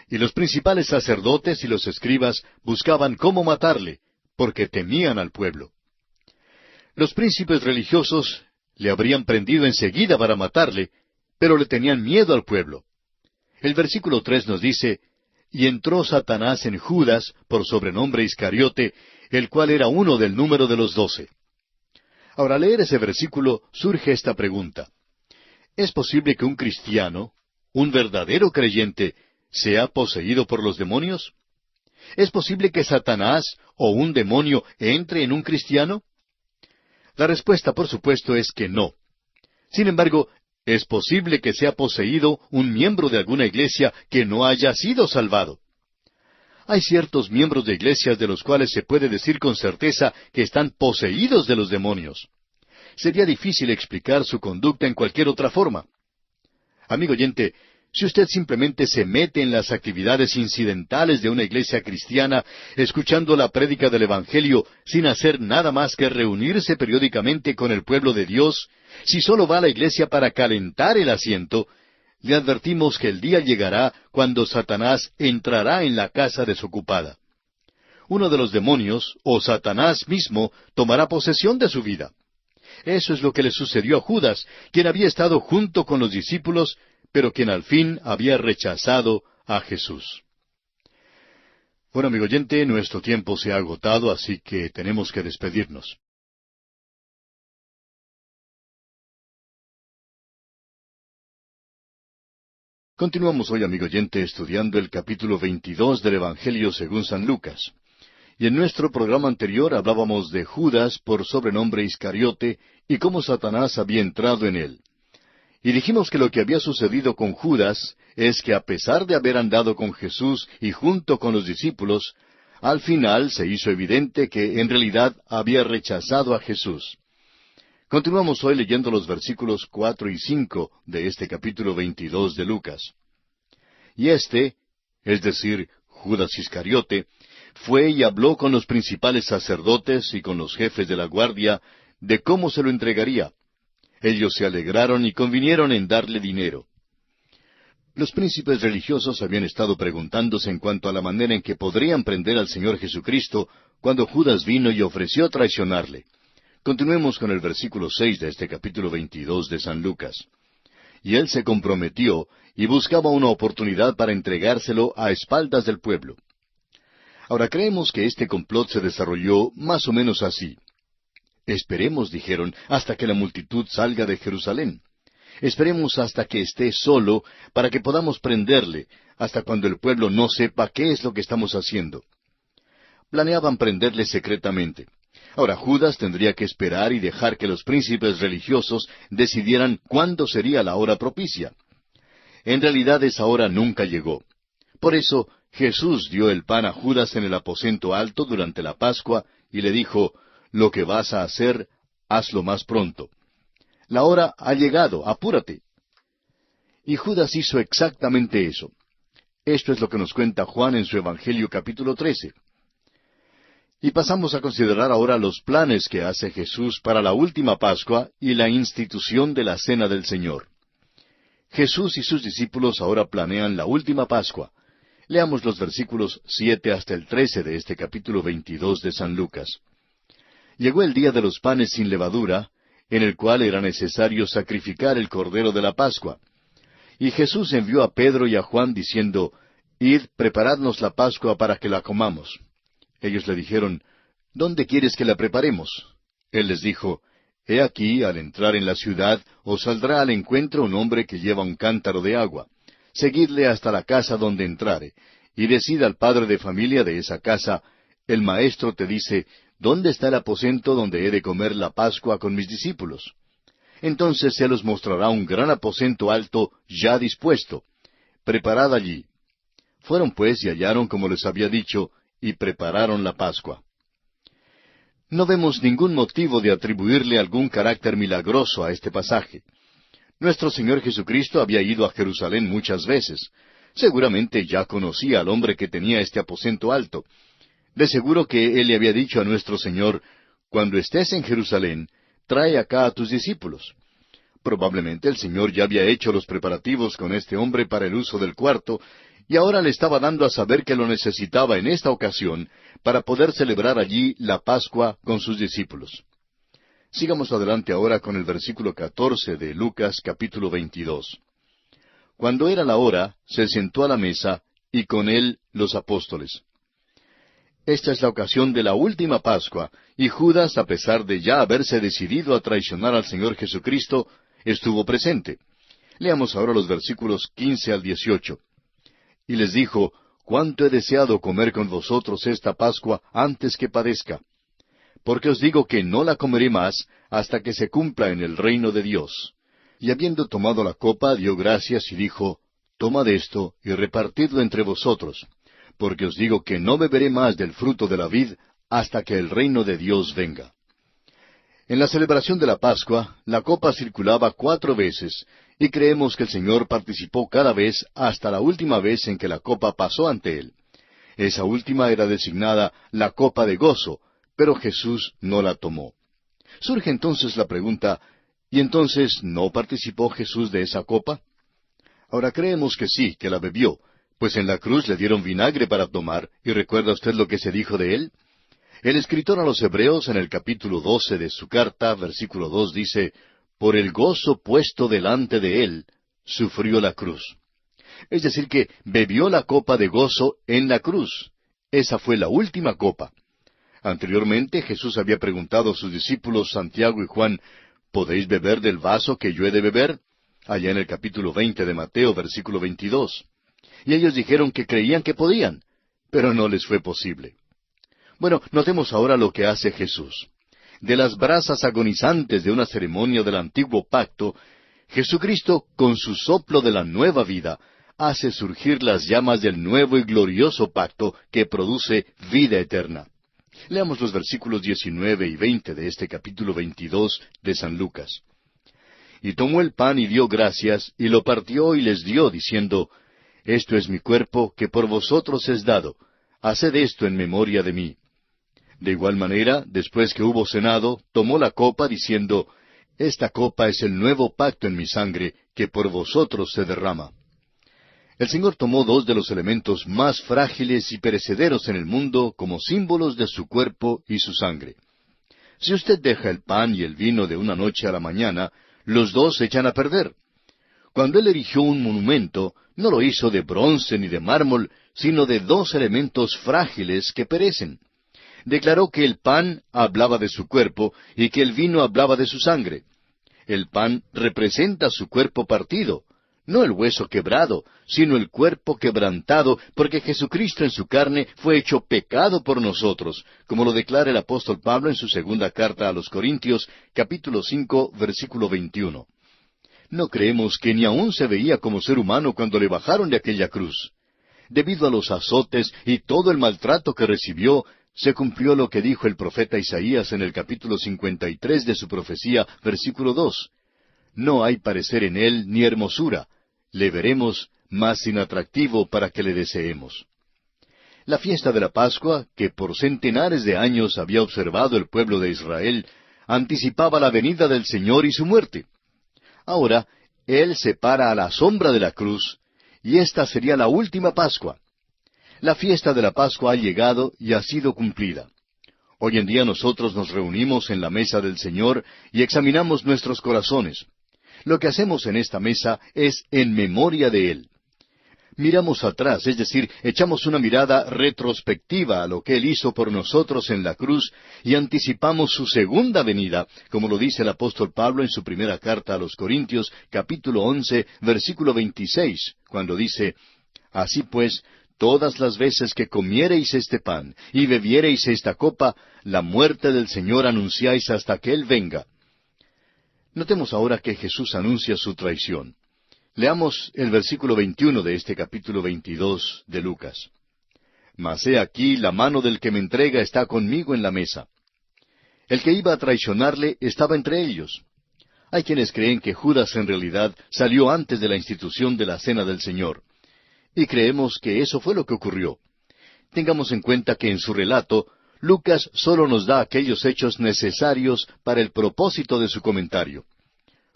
Y los principales sacerdotes y los escribas buscaban cómo matarle, porque temían al pueblo. Los príncipes religiosos le habrían prendido enseguida para matarle, pero le tenían miedo al pueblo. El versículo 3 nos dice, y entró Satanás en Judas, por sobrenombre Iscariote, el cual era uno del número de los 12. Ahora, al leer ese versículo, surge esta pregunta. ¿Es posible que un cristiano, un verdadero creyente, sea poseído por los demonios? ¿Es posible que Satanás o un demonio entre en un cristiano? La respuesta, por supuesto, es que no. Sin embargo, es posible que sea poseído un miembro de alguna iglesia que no haya sido salvado. Hay ciertos miembros de iglesias de los cuales se puede decir con certeza que están poseídos de los demonios. Sería difícil explicar su conducta en cualquier otra forma. Amigo oyente, si usted simplemente se mete en las actividades incidentales de una iglesia cristiana, escuchando la prédica del Evangelio sin hacer nada más que reunirse periódicamente con el pueblo de Dios, si solo va a la iglesia para calentar el asiento, le advertimos que el día llegará cuando Satanás entrará en la casa desocupada. Uno de los demonios, o Satanás mismo, tomará posesión de su vida. Eso es lo que le sucedió a Judas, quien había estado junto con los discípulos, pero quien al fin había rechazado a Jesús. Bueno, amigo oyente, nuestro tiempo se ha agotado, así que tenemos que despedirnos. Continuamos hoy, amigo oyente, estudiando el capítulo 22 del Evangelio según San Lucas. Y en nuestro programa anterior hablábamos de Judas por sobrenombre Iscariote y cómo Satanás había entrado en él. Y dijimos que lo que había sucedido con Judas es que a pesar de haber andado con Jesús y junto con los discípulos, al final se hizo evidente que en realidad había rechazado a Jesús. Continuamos hoy leyendo los versículos 4 y 5 de este capítulo 22 de Lucas. Y este, es decir, Judas Iscariote, fue y habló con los principales sacerdotes y con los jefes de la guardia de cómo se lo entregaría. Ellos se alegraron y convinieron en darle dinero. Los príncipes religiosos habían estado preguntándose en cuanto a la manera en que podrían prender al Señor Jesucristo cuando Judas vino y ofreció traicionarle. Continuemos con el versículo 6 de este capítulo 22 de San Lucas. Y él se comprometió y buscaba una oportunidad para entregárselo a espaldas del pueblo. Ahora creemos que este complot se desarrolló más o menos así. Esperemos, dijeron, hasta que la multitud salga de Jerusalén. Esperemos hasta que esté solo para que podamos prenderle, hasta cuando el pueblo no sepa qué es lo que estamos haciendo. Planeaban prenderle secretamente. Ahora Judas tendría que esperar y dejar que los príncipes religiosos decidieran cuándo sería la hora propicia. En realidad esa hora nunca llegó. Por eso Jesús dio el pan a Judas en el aposento alto durante la Pascua y le dijo, «Lo que vas a hacer, hazlo más pronto. La hora ha llegado, apúrate». Y Judas hizo exactamente eso. Esto es lo que nos cuenta Juan en su Evangelio capítulo 13. Y pasamos a considerar ahora los planes que hace Jesús para la última Pascua y la institución de la Cena del Señor. Jesús y sus discípulos ahora planean la última Pascua. Leamos los versículos 7 hasta el 13 de este capítulo 22 de San Lucas. Llegó el día de los panes sin levadura, en el cual era necesario sacrificar el cordero de la Pascua. Y Jesús envió a Pedro y a Juan diciendo, «Id, preparadnos la Pascua para que la comamos». Ellos le dijeron, «¿Dónde quieres que la preparemos?» Él les dijo, «He aquí, al entrar en la ciudad, os saldrá al encuentro un hombre que lleva un cántaro de agua. Seguidle hasta la casa donde entrare, y decid al padre de familia de esa casa, el maestro te dice, ¿dónde está el aposento donde he de comer la Pascua con mis discípulos?» entonces Él os mostrará un gran aposento alto ya dispuesto. Preparad allí. Fueron pues y hallaron como les había dicho, y prepararon la Pascua. No vemos ningún motivo de atribuirle algún carácter milagroso a este pasaje. Nuestro Señor Jesucristo había ido a Jerusalén muchas veces. Seguramente ya conocía al hombre que tenía este aposento alto. De seguro que Él le había dicho a nuestro Señor, cuando estés en Jerusalén, trae acá a tus discípulos. Probablemente el Señor ya había hecho los preparativos con este hombre para el uso del cuarto, y ahora le estaba dando a saber que lo necesitaba en esta ocasión para poder celebrar allí la Pascua con sus discípulos. Sigamos adelante ahora con el versículo 14 de Lucas capítulo 22. Cuando era la hora, se sentó a la mesa, y con él los apóstoles. Esta es la ocasión de la última Pascua, y Judas, a pesar de ya haberse decidido a traicionar al Señor Jesucristo, estuvo presente. Leamos ahora los versículos 15 al 18. Y les dijo, «Cuánto he deseado comer con vosotros esta Pascua antes que padezca. Porque os digo que no la comeré más hasta que se cumpla en el reino de Dios». Y habiendo tomado la copa, dio gracias y dijo, «Tomad esto y repartidlo entre vosotros, porque os digo que no beberé más del fruto de la vid hasta que el reino de Dios venga». En la celebración de la Pascua, la copa circulaba 4 veces, y creemos que el Señor participó cada vez hasta la última vez en que la copa pasó ante Él. Esa última era designada la copa de gozo, pero Jesús no la tomó. Surge entonces la pregunta, ¿y entonces no participó Jesús de esa copa? Ahora creemos que sí, que la bebió, pues en la cruz le dieron vinagre para tomar, y ¿recuerda usted lo que se dijo de él? El escritor a los Hebreos en el capítulo 12 de su carta, versículo 2 dice, «Por el gozo puesto delante de él, sufrió la cruz». Es decir, que bebió la copa de gozo en la cruz. Esa fue la última copa. Anteriormente Jesús había preguntado a sus discípulos Santiago y Juan, ¿podéis beber del vaso que yo he de beber? Allá en el capítulo 20 de Mateo, versículo 22. Y ellos dijeron que creían que podían, pero no les fue posible. Bueno, notemos ahora lo que hace Jesús. De las brasas agonizantes de una ceremonia del antiguo pacto, Jesucristo, con su soplo de la nueva vida, hace surgir las llamas del nuevo y glorioso pacto que produce vida eterna. Leamos los versículos 19 y 20 de este capítulo 22 de San Lucas. «Y tomó el pan y dio gracias, y lo partió y les dio, diciendo, Esto es mi cuerpo, que por vosotros es dado. Haced esto en memoria de mí. De igual manera, después que hubo cenado, tomó la copa, diciendo, Esta copa es el nuevo pacto en mi sangre, que por vosotros se derrama». El Señor tomó 2 de los elementos más frágiles y perecederos en el mundo como símbolos de su cuerpo y su sangre. Si usted deja el pan y el vino de una noche a la mañana, los 2 se echan a perder. Cuando Él erigió un monumento, no lo hizo de bronce ni de mármol, sino de 2 elementos frágiles que perecen. Declaró que el pan hablaba de su cuerpo y que el vino hablaba de su sangre. El pan representa su cuerpo partido, no el hueso quebrado, sino el cuerpo quebrantado, porque Jesucristo en su carne fue hecho pecado por nosotros, como lo declara el apóstol Pablo en su segunda carta a los Corintios, capítulo 5, versículo 21. No creemos que ni aún se veía como ser humano cuando le bajaron de aquella cruz. Debido a los azotes y todo el maltrato que recibió, se cumplió lo que dijo el profeta Isaías en el capítulo 53 de su profecía, versículo 2. «No hay parecer en él ni hermosura. Le veremos, mas sin atractivo para que le deseemos». La fiesta de la Pascua, que por centenares de años había observado el pueblo de Israel, anticipaba la venida del Señor y su muerte. Ahora, Él se para a la sombra de la cruz, y esta sería la última Pascua. La fiesta de la Pascua ha llegado y ha sido cumplida. Hoy en día nosotros nos reunimos en la mesa del Señor y examinamos nuestros corazones. Lo que hacemos en esta mesa es en memoria de Él. Miramos atrás, es decir, echamos una mirada retrospectiva a lo que Él hizo por nosotros en la cruz y anticipamos su segunda venida, como lo dice el apóstol Pablo en su primera carta a los Corintios, capítulo 11, versículo 26, cuando dice, «Así pues, todas las veces que comiereis este pan y bebiereis esta copa, la muerte del Señor anunciáis hasta que Él venga». Notemos ahora que Jesús anuncia su traición. Leamos el versículo 21 de este capítulo 22 de Lucas. Mas he aquí, la mano del que me entrega está conmigo en la mesa. El que iba a traicionarle estaba entre ellos. Hay quienes creen que Judas en realidad salió antes de la institución de la Cena del Señor. Y creemos que eso fue lo que ocurrió. Tengamos en cuenta que en su relato, Lucas solo nos da aquellos hechos necesarios para el propósito de su comentario.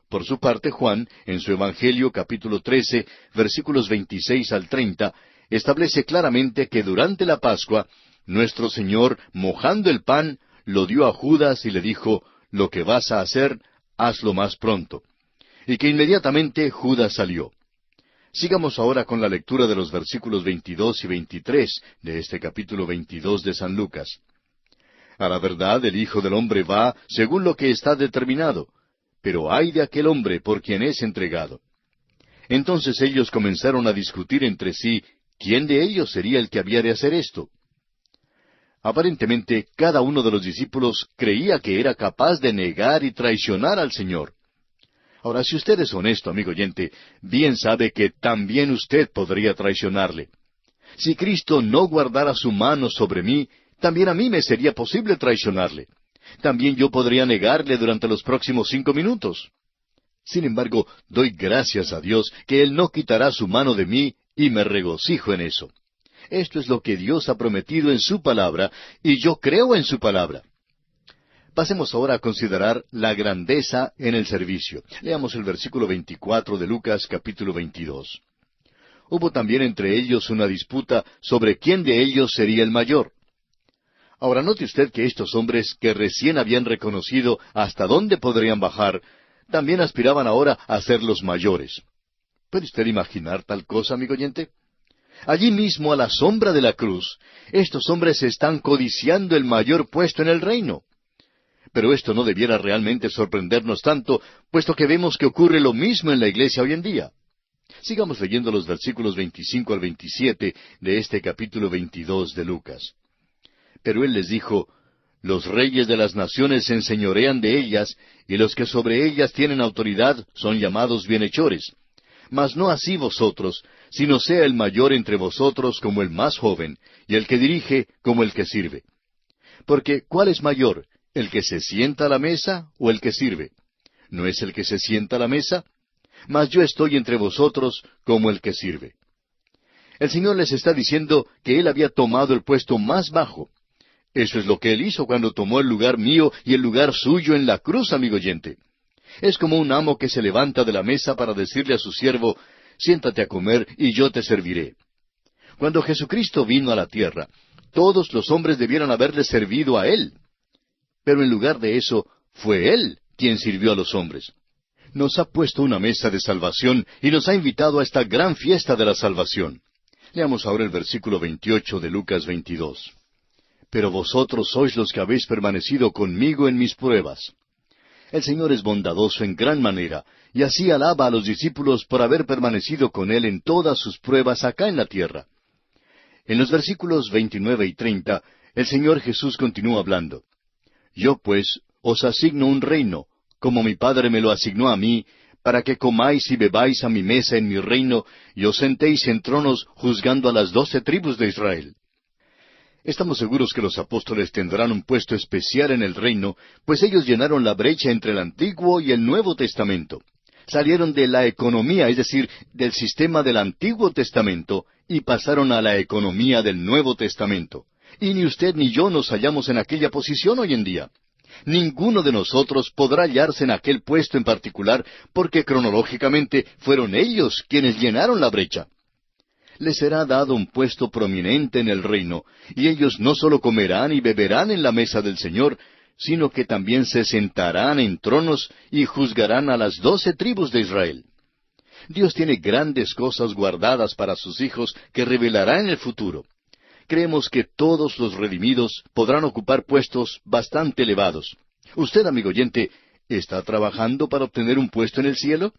Por su parte, Juan, en su Evangelio capítulo 13, versículos 26 al 30, establece claramente que durante la Pascua, nuestro Señor, mojando el pan, lo dio a Judas y le dijo, lo que vas a hacer, hazlo más pronto. Y que inmediatamente Judas salió. Sigamos ahora con la lectura de los versículos 22 y 23 de este capítulo 22 de San Lucas. A la verdad, el Hijo del Hombre va según lo que está determinado, pero ay de aquel hombre por quien es entregado. Entonces ellos comenzaron a discutir entre sí, ¿quién de ellos sería el que había de hacer esto? Aparentemente, cada uno de los discípulos creía que era capaz de negar y traicionar al Señor. Ahora, si usted es honesto, amigo oyente, bien sabe que también usted podría traicionarle. Si Cristo no guardara su mano sobre mí, también a mí me sería posible traicionarle. También yo podría negarle durante los próximos 5 minutos. Sin embargo, doy gracias a Dios que Él no quitará su mano de mí y me regocijo en eso. Esto es lo que Dios ha prometido en su palabra, y yo creo en su palabra. Pasemos ahora a considerar la grandeza en el servicio. Leamos el versículo 24 de Lucas capítulo 22. Hubo también entre ellos una disputa sobre quién de ellos sería el mayor. Ahora note usted que estos hombres que recién habían reconocido hasta dónde podrían bajar, también aspiraban ahora a ser los mayores. ¿Puede usted imaginar tal cosa, amigo oyente? Allí mismo, a la sombra de la cruz, estos hombres están codiciando el mayor puesto en el reino. Pero esto no debiera realmente sorprendernos tanto, puesto que vemos que ocurre lo mismo en la iglesia hoy en día. Sigamos leyendo los versículos 25 al 27 de este capítulo 22 de Lucas. Pero él les dijo, los reyes de las naciones se enseñorean de ellas, y los que sobre ellas tienen autoridad son llamados bienhechores. Mas no así vosotros, sino sea el mayor entre vosotros como el más joven, y el que dirige como el que sirve. Porque, ¿cuál es mayor, el que se sienta a la mesa o el que sirve? ¿No es el que se sienta a la mesa? Mas yo estoy entre vosotros como el que sirve. El Señor les está diciendo que Él había tomado el puesto más bajo. Eso es lo que Él hizo cuando tomó el lugar mío y el lugar suyo en la cruz, amigo oyente. Es como un amo que se levanta de la mesa para decirle a su siervo, siéntate a comer y yo te serviré. Cuando Jesucristo vino a la tierra, todos los hombres debieran haberle servido a Él. Pero en lugar de eso, fue Él quien sirvió a los hombres. Nos ha puesto una mesa de salvación y nos ha invitado a esta gran fiesta de la salvación. Leamos ahora el versículo 28 de Lucas 22. Pero vosotros sois los que habéis permanecido conmigo en mis pruebas. El Señor es bondadoso en gran manera, y así alaba a los discípulos por haber permanecido con Él en todas sus pruebas acá en la tierra. En los versículos 29 y 30, el Señor Jesús continúa hablando. Yo pues os asigno un reino, como mi Padre me lo asignó a mí, para que comáis y bebáis a mi mesa en mi reino, y os sentéis en tronos juzgando a las 12 tribus de Israel. Estamos seguros que los apóstoles tendrán un puesto especial en el reino, pues ellos llenaron la brecha entre el Antiguo y el Nuevo Testamento. Salieron de la economía, es decir, del sistema del Antiguo Testamento, y pasaron a la economía del Nuevo Testamento. Y ni usted ni yo nos hallamos en aquella posición hoy en día. Ninguno de nosotros podrá hallarse en aquel puesto en particular, porque cronológicamente fueron ellos quienes llenaron la brecha. Les será dado un puesto prominente en el reino, y ellos no solo comerán y beberán en la mesa del Señor, sino que también se sentarán en tronos y juzgarán a las 12 tribus de Israel. Dios tiene grandes cosas guardadas para sus hijos que revelará en el futuro. Creemos que todos los redimidos podrán ocupar puestos bastante elevados. Usted, amigo oyente, ¿está trabajando para obtener un puesto en el cielo?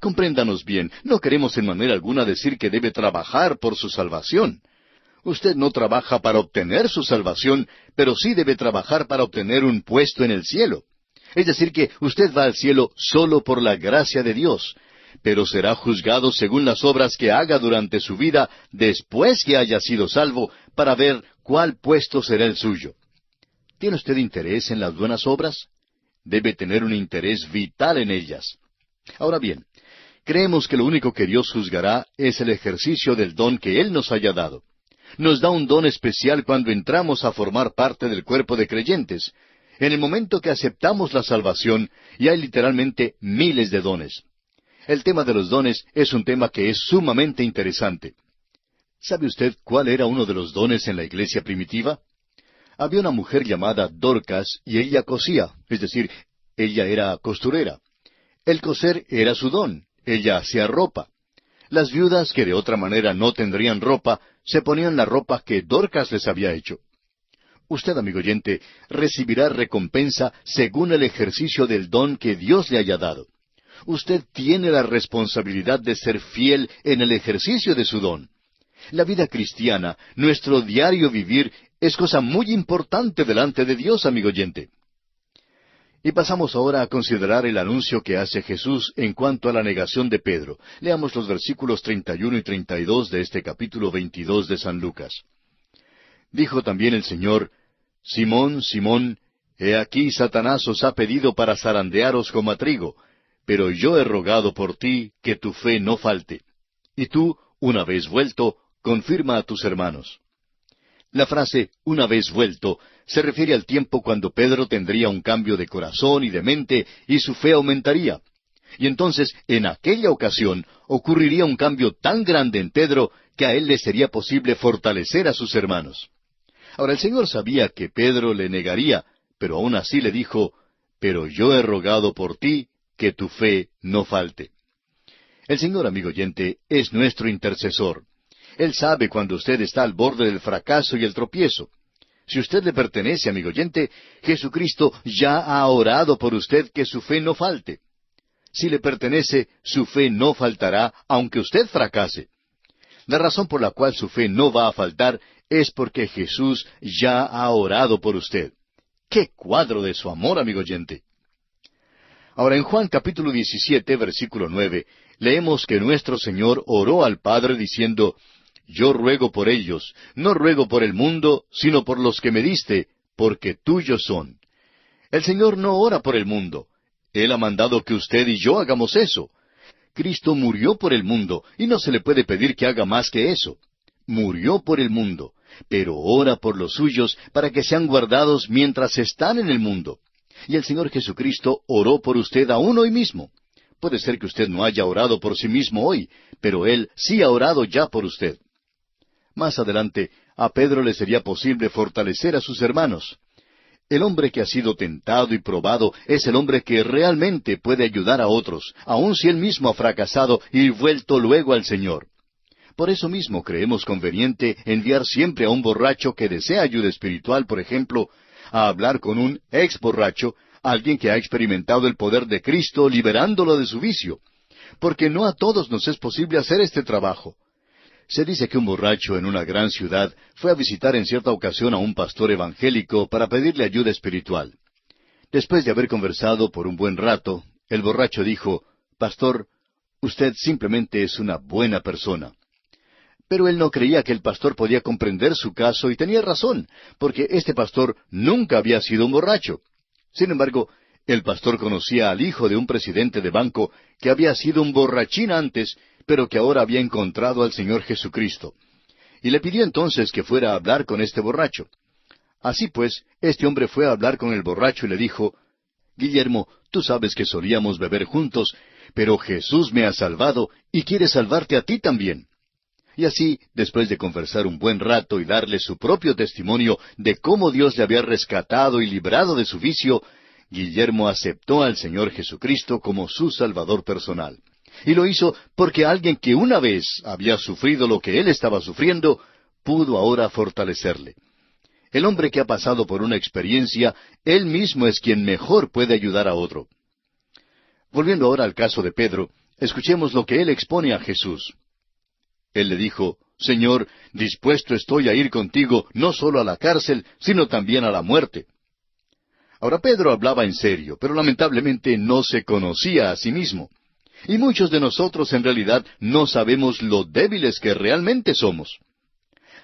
Compréndanos bien, no queremos en manera alguna decir que debe trabajar por su salvación. Usted no trabaja para obtener su salvación, pero sí debe trabajar para obtener un puesto en el cielo. Es decir, que usted va al cielo solo por la gracia de Dios, pero será juzgado según las obras que haga durante su vida después que haya sido salvo, para ver cuál puesto será el suyo. ¿Tiene usted interés en las buenas obras? Debe tener un interés vital en ellas. Ahora bien, creemos que lo único que Dios juzgará es el ejercicio del don que Él nos haya dado. Nos da un don especial cuando entramos a formar parte del cuerpo de creyentes, en el momento que aceptamos la salvación, y hay literalmente miles de dones. El tema de los dones es un tema que es sumamente interesante. ¿Sabe usted cuál era uno de los dones en la iglesia primitiva? Había una mujer llamada Dorcas y ella cosía, es decir, ella era costurera. El coser era su don, ella hacía ropa. Las viudas que de otra manera no tendrían ropa, se ponían la ropa que Dorcas les había hecho. Usted, amigo oyente, recibirá recompensa según el ejercicio del don que Dios le haya dado. Usted tiene la responsabilidad de ser fiel en el ejercicio de su don. La vida cristiana, nuestro diario vivir, es cosa muy importante delante de Dios, amigo oyente. Y pasamos ahora a considerar el anuncio que hace Jesús en cuanto a la negación de Pedro. Leamos los versículos 31 y 32 de este capítulo 22 de San Lucas. Dijo también el Señor: Simón, Simón, he aquí Satanás os ha pedido para zarandearos como a trigo, pero yo he rogado por ti que tu fe no falte. Y tú, una vez vuelto, confirma a tus hermanos. La frase una vez vuelto se refiere al tiempo cuando Pedro tendría un cambio de corazón y de mente y su fe aumentaría. Y entonces, en aquella ocasión, ocurriría un cambio tan grande en Pedro que a él le sería posible fortalecer a sus hermanos. Ahora el Señor sabía que Pedro le negaría, pero aún así le dijo: pero yo he rogado por ti que tu fe no falte. El Señor, amigo oyente, es nuestro intercesor. Él sabe cuando usted está al borde del fracaso y el tropiezo. Si usted le pertenece, amigo oyente, Jesucristo ya ha orado por usted que su fe no falte. Si le pertenece, su fe no faltará, aunque usted fracase. La razón por la cual su fe no va a faltar es porque Jesús ya ha orado por usted. ¡Qué cuadro de su amor, amigo oyente! Ahora, en Juan capítulo 17, versículo 9, leemos que nuestro Señor oró al Padre diciendo: yo ruego por ellos, no ruego por el mundo, sino por los que me diste, porque tuyos son. El Señor no ora por el mundo. Él ha mandado que usted y yo hagamos eso. Cristo murió por el mundo, y no se le puede pedir que haga más que eso. Murió por el mundo, pero ora por los suyos para que sean guardados mientras están en el mundo. Y el Señor Jesucristo oró por usted aún hoy mismo. Puede ser que usted no haya orado por sí mismo hoy, pero Él sí ha orado ya por usted. Más adelante, a Pedro le sería posible fortalecer a sus hermanos. El hombre que ha sido tentado y probado es el hombre que realmente puede ayudar a otros, aun si él mismo ha fracasado y vuelto luego al Señor. Por eso mismo creemos conveniente enviar siempre a un borracho que desea ayuda espiritual, por ejemplo, a hablar con un ex borracho, alguien que ha experimentado el poder de Cristo liberándolo de su vicio, porque no a todos nos es posible hacer este trabajo. Se dice que un borracho en una gran ciudad fue a visitar en cierta ocasión a un pastor evangélico para pedirle ayuda espiritual. Después de haber conversado por un buen rato, el borracho dijo: Pastor, usted simplemente es una buena persona. Pero él no creía que el pastor podía comprender su caso, y tenía razón, porque este pastor nunca había sido un borracho. Sin embargo, el pastor conocía al hijo de un presidente de banco que había sido un borrachín antes, pero que ahora había encontrado al Señor Jesucristo. Y le pidió entonces que fuera a hablar con este borracho. Así pues, este hombre fue a hablar con el borracho y le dijo: Guillermo, tú sabes que solíamos beber juntos, pero Jesús me ha salvado y quiere salvarte a ti también. Y así, después de conversar un buen rato y darle su propio testimonio de cómo Dios le había rescatado y librado de su vicio, Guillermo aceptó al Señor Jesucristo como su Salvador personal. Y lo hizo porque alguien que una vez había sufrido lo que él estaba sufriendo, pudo ahora fortalecerle. El hombre que ha pasado por una experiencia, él mismo es quien mejor puede ayudar a otro. Volviendo ahora al caso de Pedro, escuchemos lo que él expone a Jesús. Él le dijo: Señor, dispuesto estoy a ir contigo no solo a la cárcel, sino también a la muerte. Ahora Pedro hablaba en serio, pero lamentablemente no se conocía a sí mismo. Y muchos de nosotros en realidad no sabemos lo débiles que realmente somos.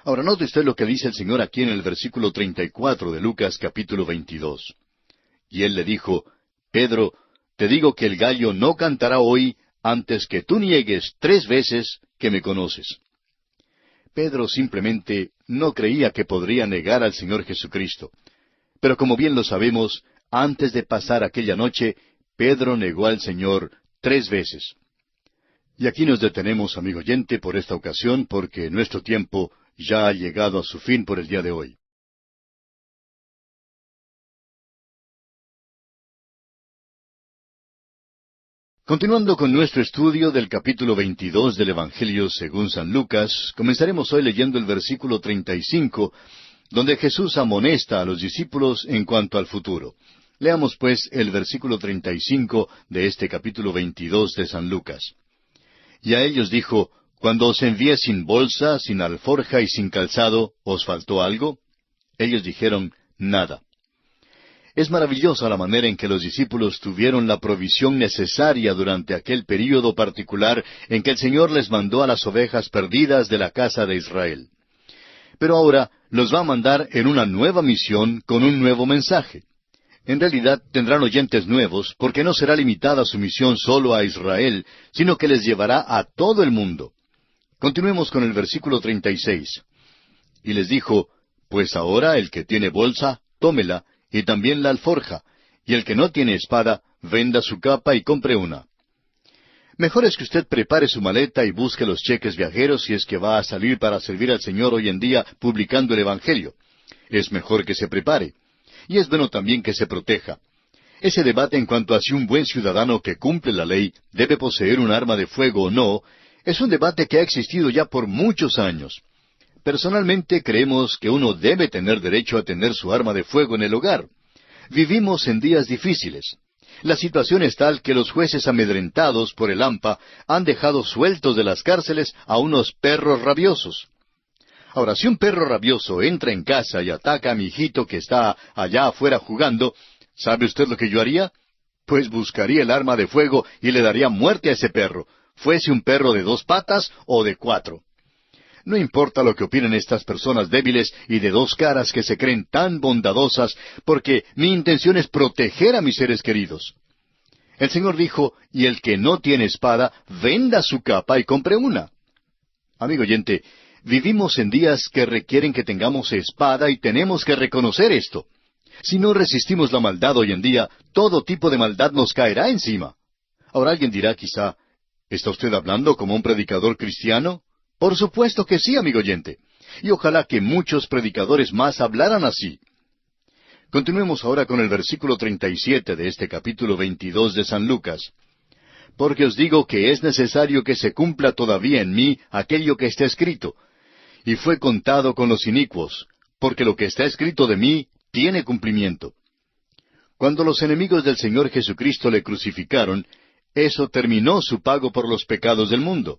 Ahora note usted lo que dice el Señor aquí en el versículo 34 de Lucas capítulo 22. Y él le dijo, Pedro, te digo que el gallo no cantará hoy antes que tú niegues 3 veces que me conoces. Pedro simplemente no creía que podría negar al Señor Jesucristo. Pero como bien lo sabemos, antes de pasar aquella noche, Pedro negó al Señor 3 veces. Y aquí nos detenemos, amigo oyente, por esta ocasión, porque nuestro tiempo ya ha llegado a su fin por el día de hoy. Continuando con nuestro estudio del capítulo 22 del Evangelio según San Lucas, comenzaremos hoy leyendo el versículo 35, donde Jesús amonesta a los discípulos en cuanto al futuro. Leamos pues el versículo 35 de este capítulo 22 de San Lucas. Y a ellos dijo, cuando os envié sin bolsa, sin alforja y sin calzado, ¿os faltó algo? Ellos dijeron, nada. Es maravillosa la manera en que los discípulos tuvieron la provisión necesaria durante aquel período particular en que el Señor les mandó a las ovejas perdidas de la casa de Israel. Pero ahora los va a mandar en una nueva misión con un nuevo mensaje. En realidad tendrán oyentes nuevos porque no será limitada su misión solo a Israel, sino que les llevará a todo el mundo. Continuemos con el versículo 36. Y les dijo, pues ahora el que tiene bolsa, tómela, y también la alforja, y el que no tiene espada, venda su capa y compre una. Mejor es que usted prepare su maleta y busque los cheques viajeros si es que va a salir para servir al Señor hoy en día publicando el Evangelio. Es mejor que se prepare. Y es bueno también que se proteja. Ese debate en cuanto a si un buen ciudadano que cumple la ley debe poseer un arma de fuego o no, es un debate que ha existido ya por muchos años. Personalmente creemos que uno debe tener derecho a tener su arma de fuego en el hogar. Vivimos en días difíciles. La situación es tal que los jueces amedrentados por el hampa han dejado sueltos de las cárceles a unos perros rabiosos. Ahora, si un perro rabioso entra en casa y ataca a mi hijito que está allá afuera jugando, ¿sabe usted lo que yo haría? Pues buscaría el arma de fuego y le daría muerte a ese perro, fuese un perro de 2 patas o de 4. No importa lo que opinen estas personas débiles y de 2 caras que se creen tan bondadosas, porque mi intención es proteger a mis seres queridos. El Señor dijo, y el que no tiene espada, venda su capa y compre una. Amigo oyente, vivimos en días que requieren que tengamos espada y tenemos que reconocer esto. Si no resistimos la maldad hoy en día, todo tipo de maldad nos caerá encima. Ahora alguien dirá quizá, ¿está usted hablando como un predicador cristiano? Por supuesto que sí, amigo oyente. Y ojalá que muchos predicadores más hablaran así. Continuemos ahora con el versículo 37 de este capítulo 22 de San Lucas. Porque os digo que es necesario que se cumpla todavía en mí aquello que está escrito. Y fue contado con los inicuos, porque lo que está escrito de mí tiene cumplimiento. Cuando los enemigos del Señor Jesucristo le crucificaron, eso terminó su pago por los pecados del mundo.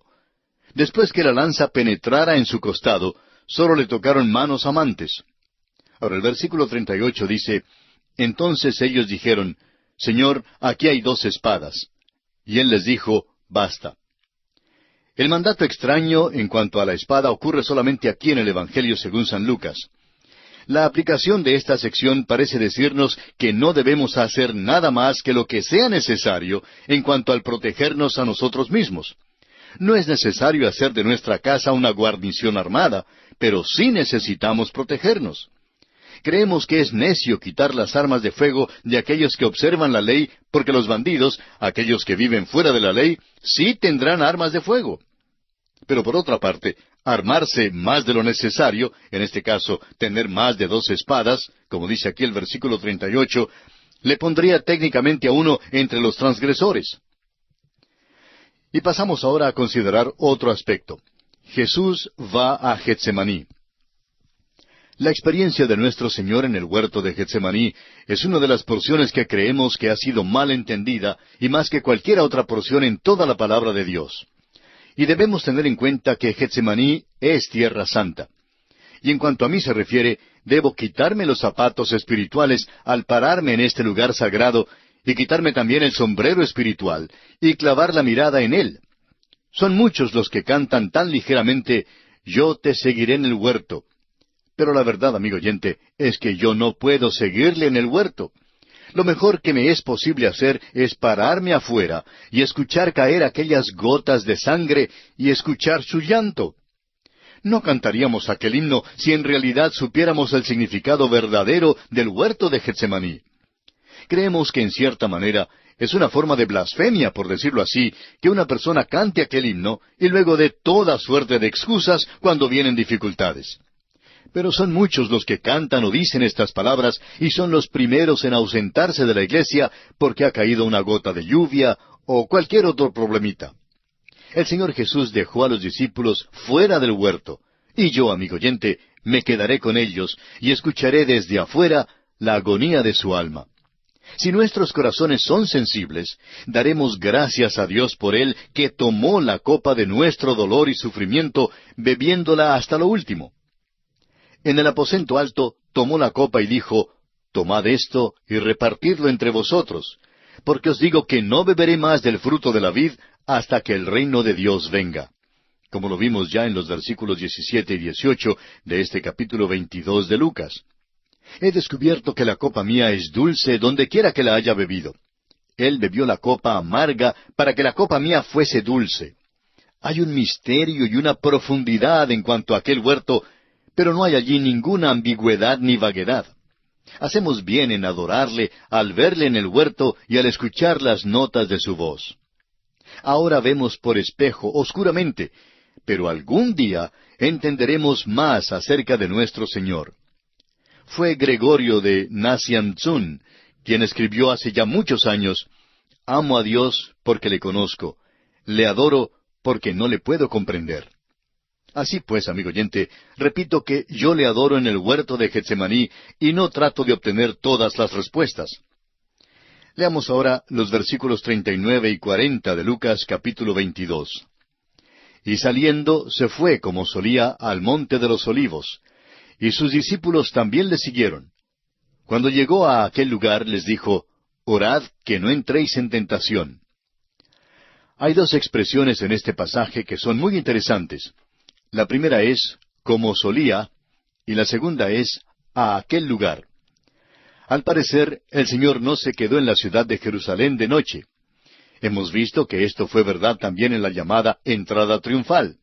Después que la lanza penetrara en su costado, sólo le tocaron manos amantes. Ahora el versículo 38 dice, entonces ellos dijeron, Señor, aquí hay 2 espadas. Y él les dijo, basta. El mandato extraño en cuanto a la espada ocurre solamente aquí en el Evangelio según San Lucas. La aplicación de esta sección parece decirnos que no debemos hacer nada más que lo que sea necesario en cuanto al protegernos a nosotros mismos. No es necesario hacer de nuestra casa una guarnición armada, pero sí necesitamos protegernos. Creemos que es necio quitar las armas de fuego de aquellos que observan la ley, porque los bandidos, aquellos que viven fuera de la ley, sí tendrán armas de fuego. Pero por otra parte, armarse más de lo necesario, en este caso, tener más de 2 espadas, como dice aquí el versículo 38, le pondría técnicamente a uno entre los transgresores. Y pasamos ahora a considerar otro aspecto. Jesús va a Getsemaní. La experiencia de nuestro Señor en el huerto de Getsemaní es una de las porciones que creemos que ha sido mal entendida y más que cualquier otra porción en toda la palabra de Dios. Y debemos tener en cuenta que Getsemaní es tierra santa. y en cuanto a mí se refiere, debo quitarme los zapatos espirituales al pararme en este lugar sagrado, y quitarme también el sombrero espiritual, y clavar la mirada en Él. Son muchos los que cantan tan ligeramente, yo te seguiré en el huerto. Pero la verdad, amigo oyente, es que yo no puedo seguirle en el huerto. Lo mejor que me es posible hacer es pararme afuera y escuchar caer aquellas gotas de sangre y escuchar su llanto. No cantaríamos aquel himno si en realidad supiéramos el significado verdadero del huerto de Getsemaní. Creemos que en cierta manera es una forma de blasfemia, por decirlo así, que una persona cante aquel himno y luego dé toda suerte de excusas cuando vienen dificultades. Pero son muchos los que cantan o dicen estas palabras y son los primeros en ausentarse de la iglesia porque ha caído una gota de lluvia o cualquier otro problemita. El Señor Jesús dejó a los discípulos fuera del huerto, y yo, amigo oyente, me quedaré con ellos y escucharé desde afuera la agonía de su alma. Si nuestros corazones son sensibles, daremos gracias a Dios por Él que tomó la copa de nuestro dolor y sufrimiento, bebiéndola hasta lo último. En el aposento alto tomó la copa y dijo, tomad esto y repartidlo entre vosotros, porque os digo que no beberé más del fruto de la vid hasta que el reino de Dios venga. Como lo vimos ya en los versículos 17 y 18 de este capítulo 22 de Lucas. He descubierto que la copa mía es dulce donde quiera que la haya bebido. Él bebió la copa amarga para que la copa mía fuese dulce. Hay un misterio y una profundidad en cuanto a aquel huerto, pero no hay allí ninguna ambigüedad ni vaguedad. Hacemos bien en adorarle al verle en el huerto y al escuchar las notas de su voz. Ahora vemos por espejo, oscuramente, pero algún día entenderemos más acerca de nuestro Señor. Fue Gregorio de Nazianzun quien escribió hace ya muchos años, amo a Dios porque le conozco, le adoro porque no le puedo comprender. Así pues, amigo oyente, repito que yo le adoro en el huerto de Getsemaní y no trato de obtener todas las respuestas. Leamos ahora los versículos 39 y 40 de Lucas capítulo 22. Y saliendo se fue como solía al monte de los olivos, y sus discípulos también le siguieron. Cuando llegó a aquel lugar les dijo, orad que no entréis en tentación. Hay dos expresiones en este pasaje que son muy interesantes. La primera es, como solía, y la segunda es, a aquel lugar. Al parecer, el Señor no se quedó en la ciudad de Jerusalén de noche. Hemos visto que esto fue verdad también en la llamada entrada triunfal.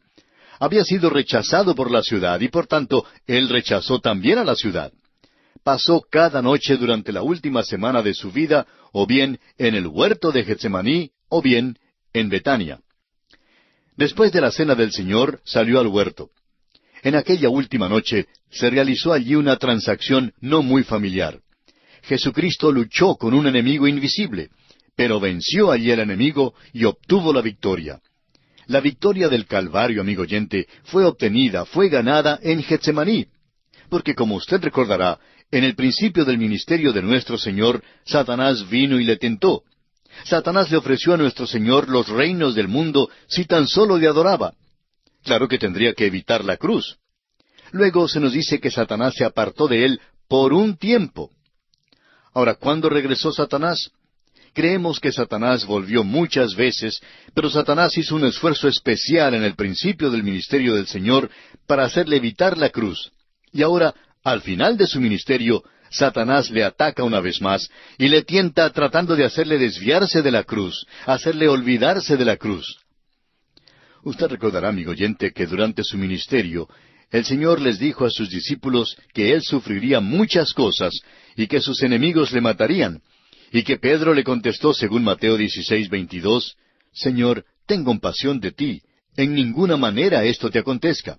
Había sido rechazado por la ciudad y por tanto, Él rechazó también a la ciudad. Pasó cada noche durante la última semana de su vida, o bien en el huerto de Getsemaní, o bien en Betania. Después de la cena del Señor, salió al huerto. En aquella última noche se realizó allí una transacción no muy familiar. Jesucristo luchó con un enemigo invisible, pero venció allí al enemigo y obtuvo la victoria. La victoria del Calvario, amigo oyente, fue obtenida, fue ganada en Getsemaní. Porque como usted recordará, en el principio del ministerio de nuestro Señor, Satanás vino y le tentó. Satanás le ofreció a nuestro Señor los reinos del mundo si tan solo le adoraba. Claro que tendría que evitar la cruz. Luego se nos dice que Satanás se apartó de él por un tiempo. Ahora, ¿cuándo regresó Satanás? Creemos que Satanás volvió muchas veces, pero Satanás hizo un esfuerzo especial en el principio del ministerio del Señor para hacerle evitar la cruz. Y ahora, al final de su ministerio, Satanás le ataca una vez más y le tienta tratando de hacerle desviarse de la cruz, hacerle olvidarse de la cruz. Usted recordará, amigo oyente, que durante su ministerio, el Señor les dijo a sus discípulos que Él sufriría muchas cosas y que sus enemigos le matarían, y que Pedro le contestó según Mateo 16:22, Señor, ten compasión de ti, en ninguna manera esto te acontezca.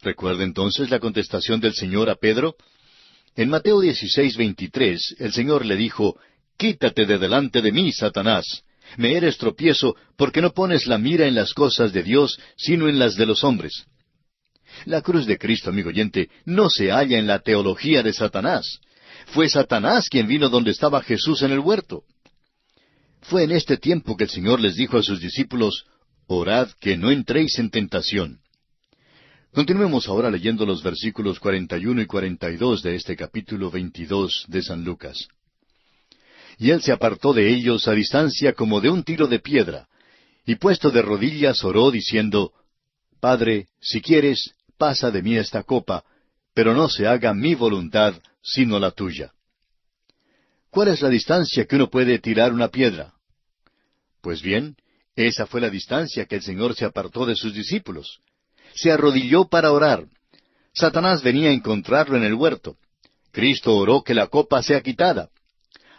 ¿Recuerda entonces la contestación del Señor a Pedro? En Mateo 16:23, el Señor le dijo, Quítate de delante de mí, Satanás. Me eres tropiezo, porque no pones la mira en las cosas de Dios, sino en las de los hombres. La cruz de Cristo, amigo oyente, no se halla en la teología de Satanás. Fue Satanás quien vino donde estaba Jesús en el huerto. Fue en este tiempo que el Señor les dijo a sus discípulos, Orad que no entréis en tentación. Continuemos ahora leyendo los versículos 41 y 42 de este capítulo 22 de San Lucas. Y él se apartó de ellos a distancia como de un tiro de piedra, y puesto de rodillas oró diciendo, Padre, si quieres, pasa de mí esta copa, pero no se haga mi voluntad, sino la tuya. ¿Cuál es la distancia que uno puede tirar una piedra? Pues bien, esa fue la distancia que el Señor se apartó de sus discípulos. Se arrodilló para orar. Satanás venía a encontrarlo en el huerto. Cristo oró que la copa sea quitada.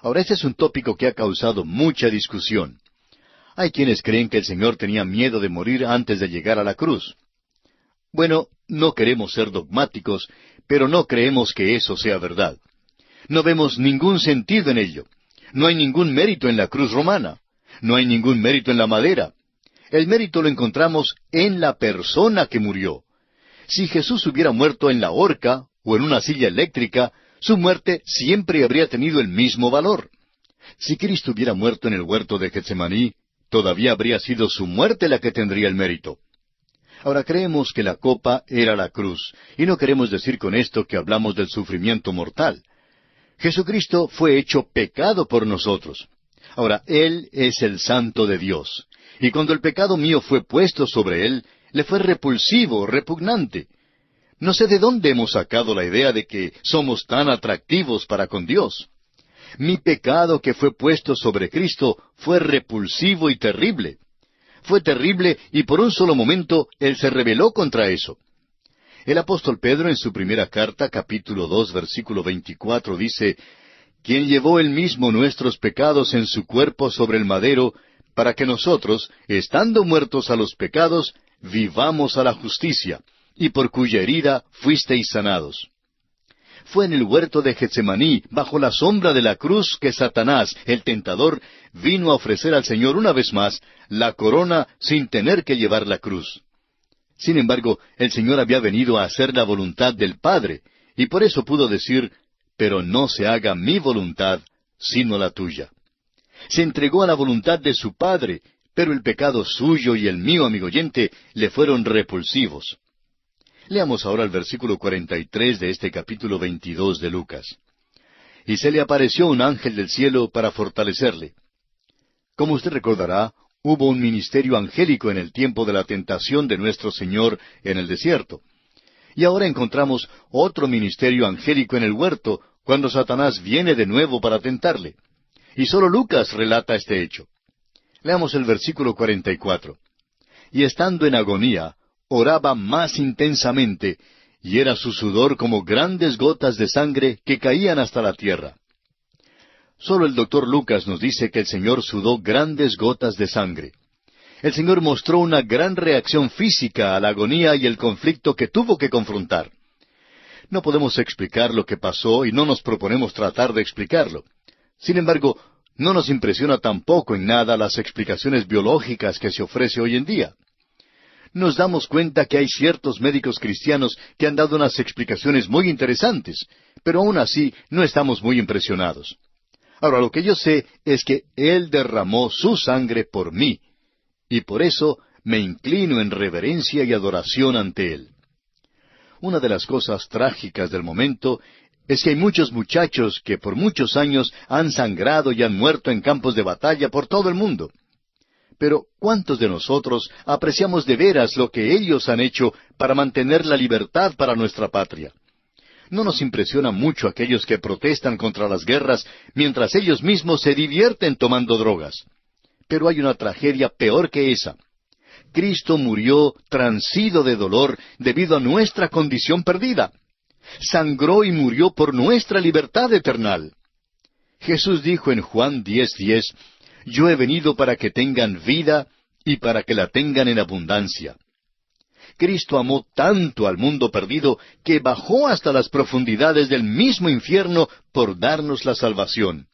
Ahora, este es un tópico que ha causado mucha discusión. Hay quienes creen que el Señor tenía miedo de morir antes de llegar a la cruz. Bueno, no queremos ser dogmáticos, pero no creemos que eso sea verdad. No vemos ningún sentido en ello. No hay ningún mérito en la cruz romana. No hay ningún mérito en la madera. El mérito lo encontramos en la persona que murió. Si Jesús hubiera muerto en la horca o en una silla eléctrica, su muerte siempre habría tenido el mismo valor. Si Cristo hubiera muerto en el huerto de Getsemaní, todavía habría sido su muerte la que tendría el mérito. Ahora creemos que la copa era la cruz, y no queremos decir con esto que hablamos del sufrimiento mortal. Jesucristo fue hecho pecado por nosotros. Ahora, Él es el Santo de Dios. Y cuando el pecado mío fue puesto sobre Él, le fue repulsivo, repugnante. No sé de dónde hemos sacado la idea de que somos tan atractivos para con Dios. Mi pecado que fue puesto sobre Cristo fue repulsivo y terrible. Fue terrible y por un solo momento Él se rebeló contra eso. El apóstol Pedro en su primera carta, capítulo 2, versículo 24, dice, quien llevó él mismo nuestros pecados en su cuerpo sobre el madero, para que nosotros, estando muertos a los pecados, vivamos a la justicia, y por cuya herida fuisteis sanados. Fue en el huerto de Getsemaní, bajo la sombra de la cruz, que Satanás, el tentador, vino a ofrecer al Señor una vez más la corona sin tener que llevar la cruz. Sin embargo, el Señor había venido a hacer la voluntad del Padre, y por eso pudo decir, pero no se haga mi voluntad, sino la tuya. Se entregó a la voluntad de su Padre, pero el pecado suyo y el mío, amigo oyente, le fueron repulsivos. Leamos ahora el versículo 43 de este capítulo 22 de Lucas. Y se le apareció un ángel del cielo para fortalecerle. Como usted recordará, hubo un ministerio angélico en el tiempo de la tentación de nuestro Señor en el desierto. Y ahora encontramos otro ministerio angélico en el huerto, cuando Satanás viene de nuevo para tentarle. Y solo Lucas relata este hecho. Leamos el versículo 44. Y estando en agonía, oraba más intensamente, y era su sudor como grandes gotas de sangre que caían hasta la tierra. Solo el doctor Lucas nos dice que el Señor sudó grandes gotas de sangre. El Señor mostró una gran reacción física a la agonía y el conflicto que tuvo que confrontar. No podemos explicar lo que pasó y no nos proponemos tratar de explicarlo. Sin embargo, no nos impresiona tampoco en nada las explicaciones biológicas que se ofrece hoy en día. Nos damos cuenta que hay ciertos médicos cristianos que han dado unas explicaciones muy interesantes, pero aún así no estamos muy impresionados. Ahora, lo que yo sé es que Él derramó su sangre por mí, y por eso me inclino en reverencia y adoración ante Él. Una de las cosas trágicas del momento es que hay muchos muchachos que por muchos años han sangrado y han muerto en campos de batalla por todo el mundo. Pero, ¿cuántos de nosotros apreciamos de veras lo que ellos han hecho para mantener la libertad para nuestra patria? No nos impresiona mucho aquellos que protestan contra las guerras mientras ellos mismos se divierten tomando drogas. Pero hay una tragedia peor que esa. Cristo murió transido de dolor debido a nuestra condición perdida. Sangró y murió por nuestra libertad eterna. Jesús dijo en Juan 10:10, yo he venido para que tengan vida y para que la tengan en abundancia. Cristo amó tanto al mundo perdido que bajó hasta las profundidades del mismo infierno por darnos la salvación.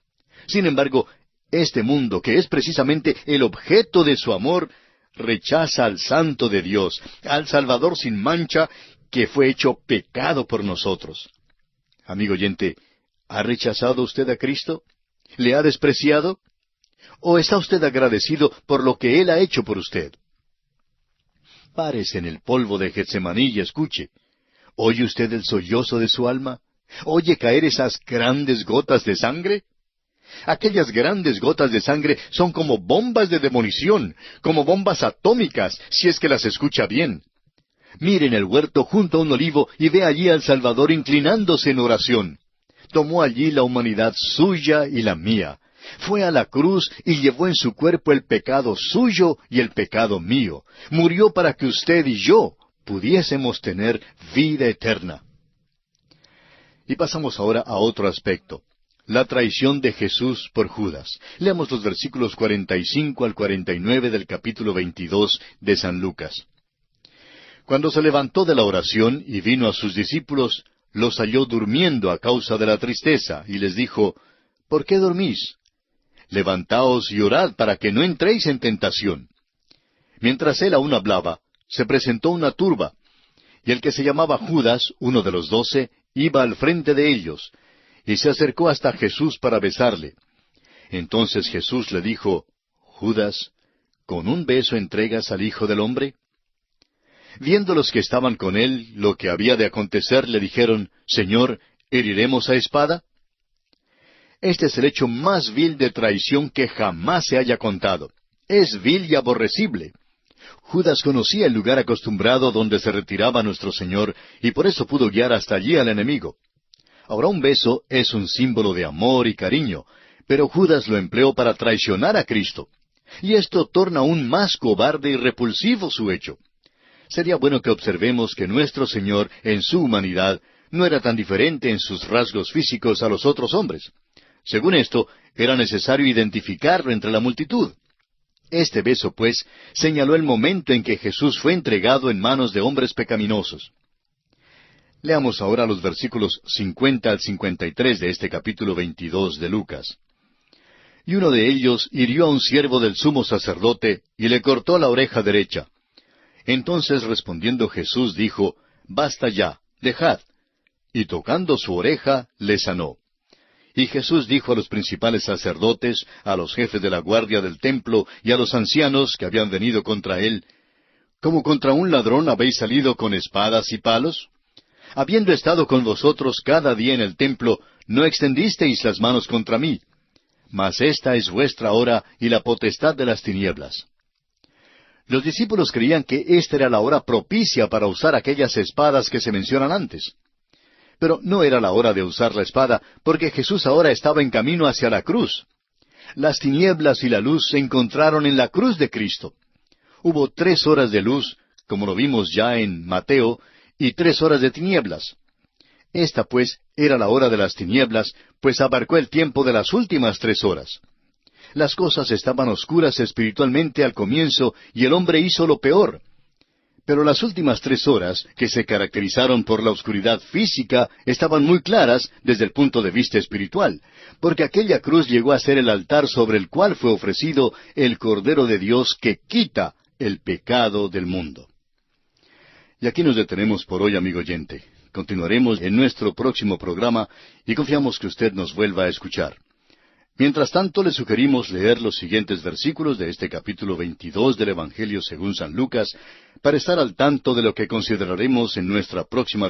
Sin embargo, este mundo, que es precisamente el objeto de su amor, rechaza al Santo de Dios, al Salvador sin mancha, que fue hecho pecado por nosotros. Amigo oyente, ¿ha rechazado usted a Cristo? ¿Le ha despreciado? ¿O está usted agradecido por lo que Él ha hecho por usted? Párese en el polvo de Getsemaní y escuche. ¿Oye usted el sollozo de su alma? ¿Oye caer esas grandes gotas de sangre? Aquellas grandes gotas de sangre son como bombas de demolición, como bombas atómicas, si es que las escucha bien. Mire en el huerto junto a un olivo y ve allí al Salvador inclinándose en oración. Tomó allí la humanidad suya y la mía. Fue a la cruz y llevó en su cuerpo el pecado suyo y el pecado mío. Murió para que usted y yo pudiésemos tener vida eterna. Y pasamos ahora a otro aspecto. La traición de Jesús por Judas. Leamos los versículos 45 al 49 del capítulo 22 de San Lucas. Cuando se levantó de la oración y vino a sus discípulos, los halló durmiendo a causa de la tristeza, y les dijo, ¿por qué dormís? Levantaos y orad para que no entréis en tentación. Mientras él aún hablaba, se presentó una turba, y el que se llamaba Judas, uno de los 12, iba al frente de ellos, y se acercó hasta Jesús para besarle. Entonces Jesús le dijo, Judas, ¿con un beso entregas al Hijo del Hombre? Viendo los que estaban con él lo que había de acontecer, le dijeron, Señor, ¿heriremos a espada? Este es el hecho más vil de traición que jamás se haya contado. Es vil y aborrecible. Judas conocía el lugar acostumbrado donde se retiraba nuestro Señor, y por eso pudo guiar hasta allí al enemigo. Ahora, un beso es un símbolo de amor y cariño, pero Judas lo empleó para traicionar a Cristo. Y esto torna aún más cobarde y repulsivo su hecho. Sería bueno que observemos que nuestro Señor, en su humanidad, no era tan diferente en sus rasgos físicos a los otros hombres. Según esto, era necesario identificarlo entre la multitud. Este beso, pues, señaló el momento en que Jesús fue entregado en manos de hombres pecaminosos. Leamos ahora los versículos 50 al 53 de este capítulo 22 de Lucas. Y uno de ellos hirió a un siervo del sumo sacerdote y le cortó la oreja derecha. Entonces respondiendo Jesús dijo, Basta ya, dejad. Y tocando su oreja, le sanó. Y Jesús dijo a los principales sacerdotes, a los jefes de la guardia del templo y a los ancianos que habían venido contra él, ¿cómo contra un ladrón habéis salido con espadas y palos? Habiendo estado con vosotros cada día en el templo, no extendisteis las manos contra mí. Mas esta es vuestra hora y la potestad de las tinieblas. Los discípulos creían que esta era la hora propicia para usar aquellas espadas que se mencionan antes. Pero no era la hora de usar la espada, porque Jesús ahora estaba en camino hacia la cruz. Las tinieblas y la luz se encontraron en la cruz de Cristo. Hubo 3 horas de luz, como lo vimos ya en Mateo, y 3 horas de tinieblas. Esta, pues, era la hora de las tinieblas, pues abarcó el tiempo de las últimas 3 horas. Las cosas estaban oscuras espiritualmente al comienzo, y el hombre hizo lo peor. Pero las últimas 3 horas, que se caracterizaron por la oscuridad física, estaban muy claras desde el punto de vista espiritual, porque aquella cruz llegó a ser el altar sobre el cual fue ofrecido el Cordero de Dios que quita el pecado del mundo. Y aquí nos detenemos por hoy, amigo oyente. Continuaremos en nuestro próximo programa y confiamos que usted nos vuelva a escuchar. Mientras tanto, le sugerimos leer los siguientes versículos de este capítulo 22 del Evangelio según San Lucas, para estar al tanto de lo que consideraremos en nuestra próxima